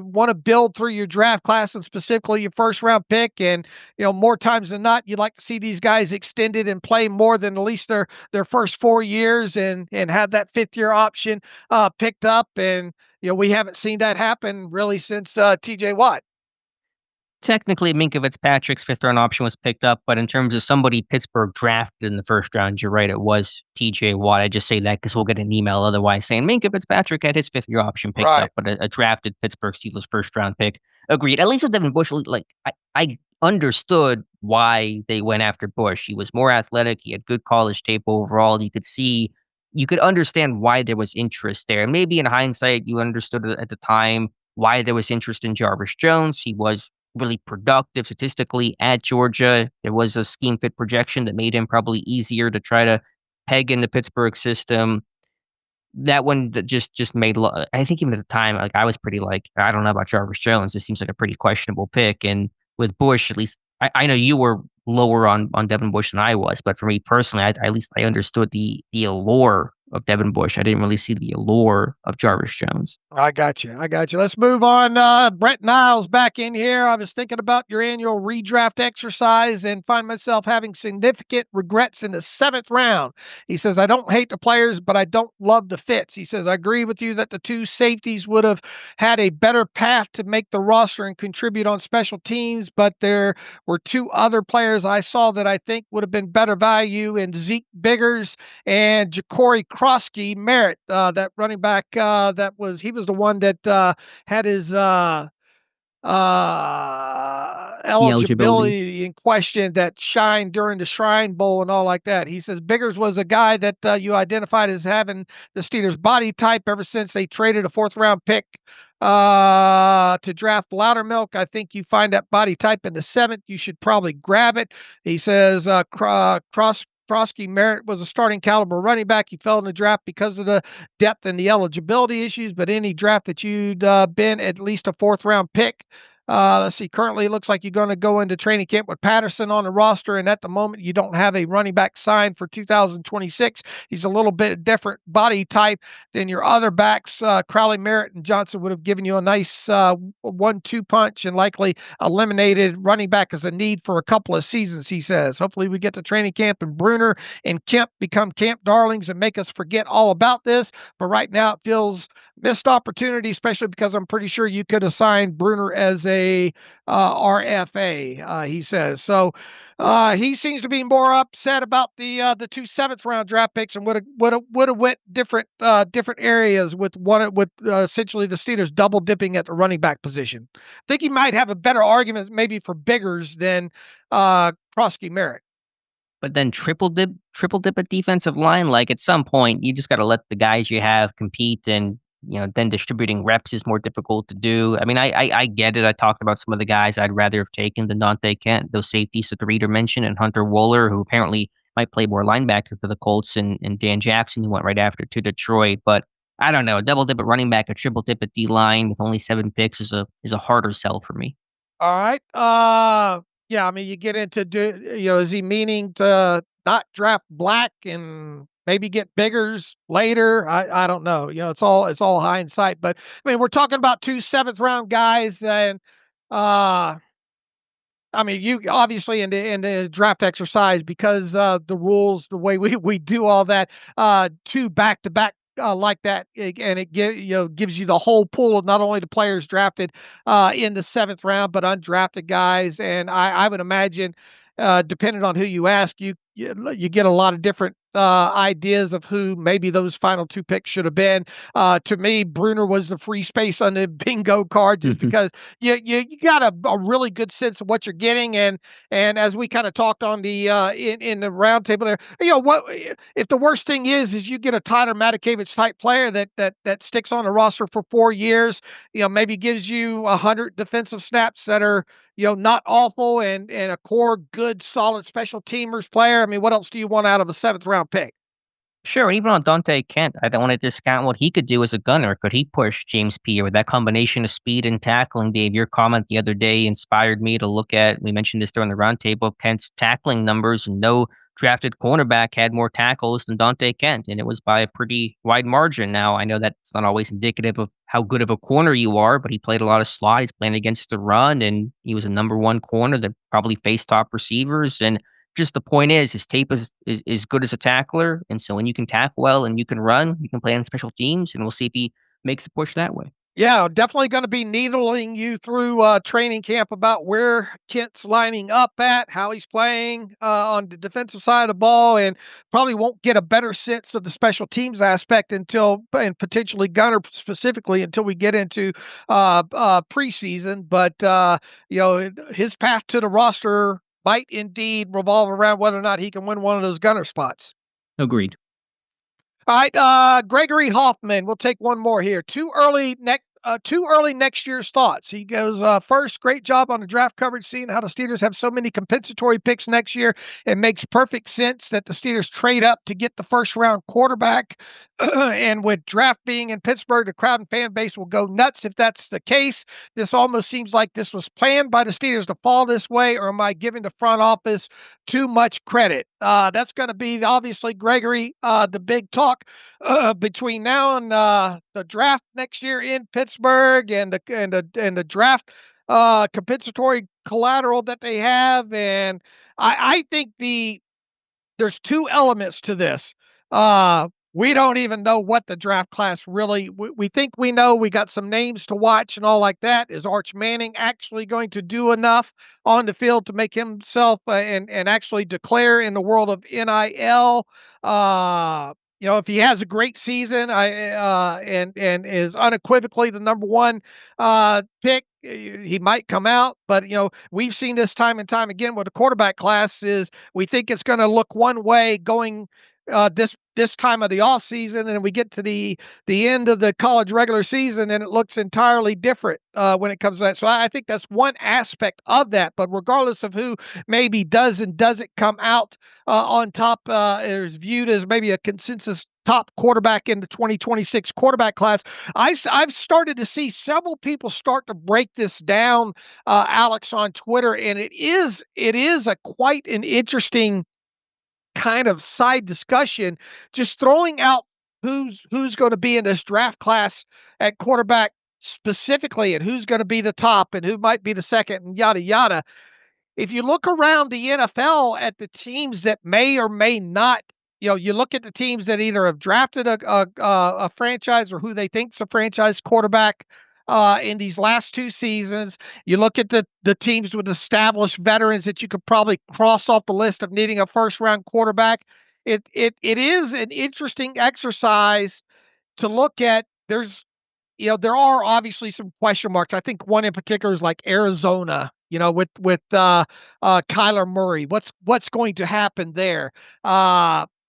want to build through your draft class, and specifically your first round pick. And more times than not, you'd like to see these guys extended and play more than at least their first 4 years and have that 5th-year option picked up. And we haven't seen that happen really since T.J. Watt. Technically, Minkah Fitzpatrick's 5th-round option was picked up, but in terms of somebody Pittsburgh drafted in the first round, you're right, it was T.J. Watt. I just say that because we'll get an email otherwise saying Minkah Fitzpatrick had his 5th-year option picked up, but a drafted Pittsburgh Steelers first-round pick. Agreed. At least with Devin Bush, I understood why they went after Bush. He was more athletic. He had good college tape overall. You could understand why there was interest there. And maybe in hindsight, you understood at the time why there was interest in Jarvis Jones. He was really productive statistically at Georgia. There was a scheme fit projection that made him probably easier to try to peg in the Pittsburgh system. That one that just made, I think even at the time, I was pretty I don't know about Jarvis Jones. This seems like a pretty questionable pick. And with Bush, at least, I know you were lower on Devin Bush than I was, but for me personally, at least I understood the allure of Devin Bush. I didn't really see the allure of Jarvis Jones. I got you. Let's move on. Brett Niles back in here. I was thinking about your annual redraft exercise and find myself having significant regrets in the 7th round. He says, I don't hate the players, but I don't love the fits. He says, I agree with you that the 2 safeties would have had a better path to make the roster and contribute on special teams, but there were 2 other players I saw that I think would have been better value in Zeke Biggers and Ja'Cory Krosky Merritt, that running back he was the one that had his eligibility in question that shined during the Shrine Bowl and all like that. He says Biggers was a guy that you identified as having the Steelers body type ever since they traded a 4th-round pick to draft Loudermilk. I think you find that body type in the 7th. You should probably grab it. He says Krosky Merritt was a starting caliber running back. He fell in the draft because of the depth and the eligibility issues, but any draft that you'd been at least a 4th-round pick. Let's see. Currently, it looks like you're going to go into training camp with Patterson on the roster, and at the moment, you don't have a running back signed for 2026. He's a little bit different body type than your other backs. Crowley, Merritt, and Johnson would have given you a nice 1-2 punch and likely eliminated running back as a need for a couple of seasons, he says. Hopefully, we get to training camp and Bruner and Kemp become camp darlings and make us forget all about this. But right now, it feels missed opportunity, especially because I'm pretty sure you could have signed Bruner as a RFA, he says. So he seems to be more upset about the 2 7th-round draft picks and would have went different areas with essentially the Steelers double dipping at the running back position. I think he might have a better argument maybe for Biggers than Krosky Merritt. But then triple dip at defensive line. At some point, you just got to let the guys you have compete, and then distributing reps is more difficult to do. I mean, I get it. I talked about some of the guys I'd rather have taken than Dante Kent, those safeties that the reader mentioned, and Hunter Wooler, who apparently might play more linebacker for the Colts, and Dan Jackson, who went right after to Detroit. But I don't know, a double dip at running back, a triple dip at D-line with only 7 picks is a harder sell for me. All right. Yeah, I mean, you get into, is he meaning to not draft Black and maybe get Biggers later? I don't know. It's all hindsight. But I mean, we're talking about 2 7th-round guys, and I mean, you obviously in the draft exercise because the rules, the way we do all that, two back to back like that, and it gives you the whole pool of not only the players drafted in the 7th round, but undrafted guys. And I would imagine, depending on who you ask, you get a lot of different ideas of who maybe those final 2 picks should have been. To me, Bruner was the free space on the bingo card, just because you got a really good sense of what you're getting. And as we kind of talked on the in the roundtable there, what if the worst thing is you get a Tyler Matakevich type player that sticks on the roster for 4 years, maybe gives you 100 defensive snaps that are not awful, and a core good solid special teamers player. I mean, what else do you want out of a 7th round pick? Sure, even on Dante Kent, I don't want to discount what he could do as a gunner. Could he push James Pierre with that combination of speed and tackling? Dave, your comment the other day inspired me to look at, we mentioned this during the roundtable, Kent's tackling numbers, and no drafted cornerback had more tackles than Dante Kent, and it was by a pretty wide margin. Now, I know that's not always indicative of how good of a corner you are, but he played a lot of slot. He's playing against the run, and he was a number 1 corner that probably faced top receivers. And just the point is, his tape is good as a tackler, and so when you can tackle well and you can run, you can play on special teams, and we'll see if he makes a push that way. Yeah, definitely going to be needling you through training camp about where Kent's lining up at, how he's playing on the defensive side of the ball, and probably won't get a better sense of the special teams aspect and potentially gunner specifically, until we get into preseason. But his path to the roster might indeed revolve around whether or not he can win one of those gunner spots. Agreed. All right, Gregory Hoffman. We'll take one more here. Too early next year's thoughts. He goes, first, great job on the draft coverage, seeing how the Steelers have so many compensatory picks next year. It makes perfect sense that the Steelers trade up to get the first-round quarterback. And with draft being in Pittsburgh, the crowd and fan base will go nuts if that's the case. This almost seems like this was planned by the Steelers to fall this way, or am I giving the front office too much credit? That's going to be, obviously, Gregory, the big talk between now and the draft next year in Pittsburgh, and the draft compensatory collateral that they have. And I think there's 2 elements to this. We don't even know what the draft class really, we think we know. We got some names to watch and all like that. Is Arch Manning actually going to do enough on the field to make himself and actually declare in the world of NIL? If he has a great season, and is unequivocally the number 1 pick, he might come out. But we've seen this time and time again with the quarterback class, is we think it's going to look one way going this time of the off season, and we get to the end of the college regular season, and it looks entirely different when it comes to that. So I think that's one aspect of that. But regardless of who maybe does and doesn't come out on top, is viewed as maybe a consensus top quarterback in the 2026 quarterback class, I've started to see several people start to break this down, Alex, on Twitter, and it is a quite an interesting kind of side discussion, just throwing out who's going to be in this draft class at quarterback specifically, and who's going to be the top and who might be the second, and yada yada. If you look around the NFL at the teams that may or may not, you look at the teams that either have drafted a franchise, or who they think's a franchise quarterback in these last 2 seasons. You look at the teams with established veterans that you could probably cross off the list of needing a first-round quarterback. It is an interesting exercise to look at. There are obviously some question marks. I think one in particular is like Arizona, with Kyler Murray. What's going to happen there?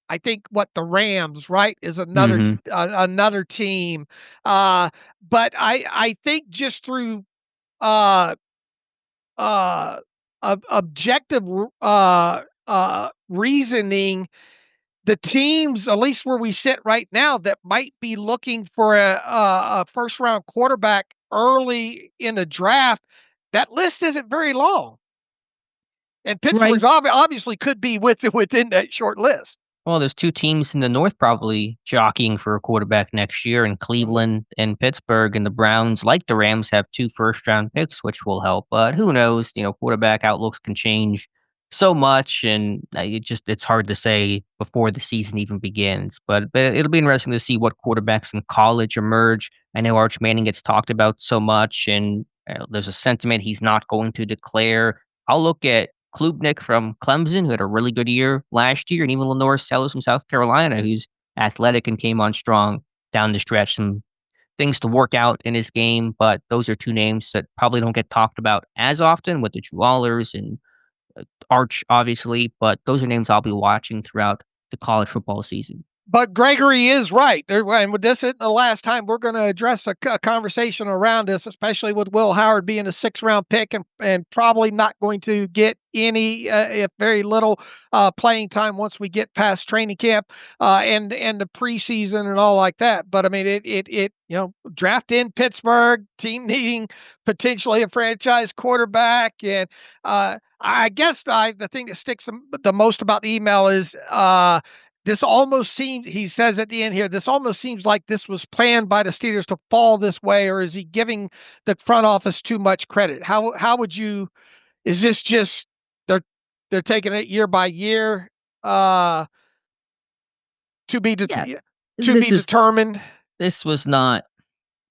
I think the Rams, right, is another team. But I think just through objective reasoning, the teams, at least where we sit right now, that might be looking for a first round quarterback early in the draft, that list isn't very long. And Pittsburgh's obviously could be within that short list. Well, there's two teams in the North probably jockeying for a quarterback next year in Cleveland and Pittsburgh, and the Browns, like the Rams, have 2 first-round picks, which will help. But who knows? Quarterback outlooks can change so much, and it's hard to say before the season even begins. But it'll be interesting to see what quarterbacks in college emerge. I know Arch Manning gets talked about so much, and there's a sentiment he's not going to declare. I'll look at Klubnik from Clemson, who had a really good year last year, and even Lenore Sellers from South Carolina, who's athletic and came on strong down the stretch. Some things to work out in his game, but those are two names that probably don't get talked about as often with the Drew Allers and Arch, obviously, but those are names I'll be watching throughout the college football season. But Gregory is right. And with this isn't the last time we're going to address a conversation around this, especially with Will Howard being a 6th-round pick and probably not going to get any, if very little, playing time once we get past training camp and the preseason and all like that. But I mean, it draft in Pittsburgh, team needing potentially a franchise quarterback, and I guess the thing that sticks the most about the email is. This almost seems, he says at the end here, this almost seems like this was planned by the Steelers to fall this way, or is he giving the front office too much credit? How would you, is this just, they're taking it year by year, to be determined? This was not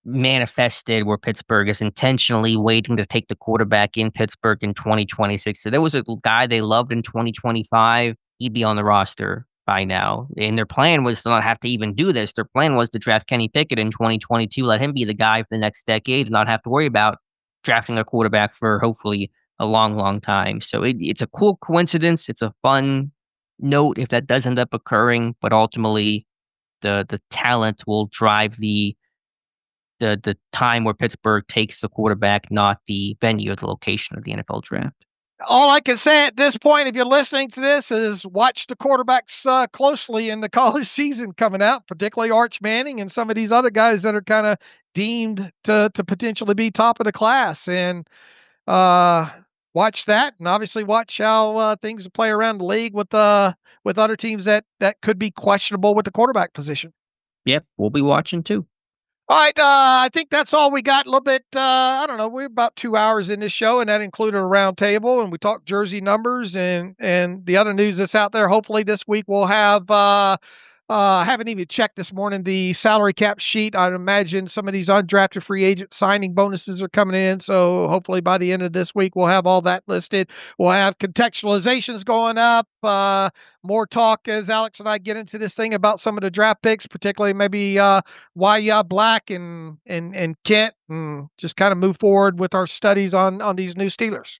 manifested where Pittsburgh is intentionally waiting to take the quarterback in Pittsburgh in 2026. So there was a guy they loved in 2025. He'd be on the roster by now. And their plan was to not have to even do this. Their plan was to draft Kenny Pickett in 2022, let him be the guy for the next decade and not have to worry about drafting a quarterback for hopefully a long, long time. So it's a cool coincidence. It's a fun note if that does end up occurring, but ultimately the talent will drive the time where Pittsburgh takes the quarterback, not the venue or the location of the NFL draft. All I can say at this point, if you're listening to this, is watch the quarterbacks closely in the college season coming out, particularly Arch Manning and some of these other guys that are kind of deemed to potentially be top of the class. And watch that, and obviously watch how things play around the league with other teams that could be questionable with the quarterback position. Yep, we'll be watching too. All right, I think that's all we got. A little bit, I don't know, we're about 2 hours in this show, and that included a roundtable, and we talked jersey numbers and the other news that's out there. Hopefully this week we'll have, haven't even checked this morning, the salary cap sheet. I'd imagine some of these undrafted free agent signing bonuses are coming in, so hopefully by the end of this week we'll have all that listed. We'll have contextualizations going up, more talk as Alex and I get into this thing about some of the draft picks, particularly maybe Waya Black and Kent, and just kind of move forward with our studies on these new Steelers.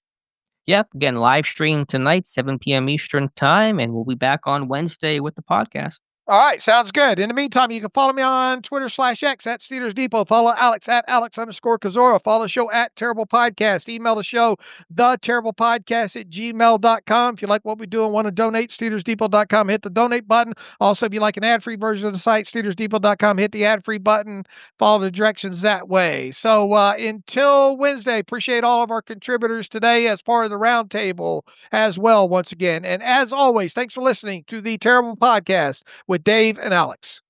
Yep, again, live stream tonight, 7 p.m. Eastern time, and we'll be back on Wednesday with the podcast. All right, sounds good. In the meantime, you can follow me on Twitter/X at Steelers Depot. Follow Alex at Alex_Kozora. Follow the show at Terrible Podcast. Email the show, theterriblepodcast@gmail.com. If you like what we do and want to donate, SteelersDepot.com, hit the donate button. Also, if you like an ad-free version of the site, SteelersDepot.com, hit the ad-free button. Follow the directions that way. So until Wednesday, appreciate all of our contributors today as part of the roundtable as well, once again. And as always, thanks for listening to the Terrible Podcast with Dave and Alex.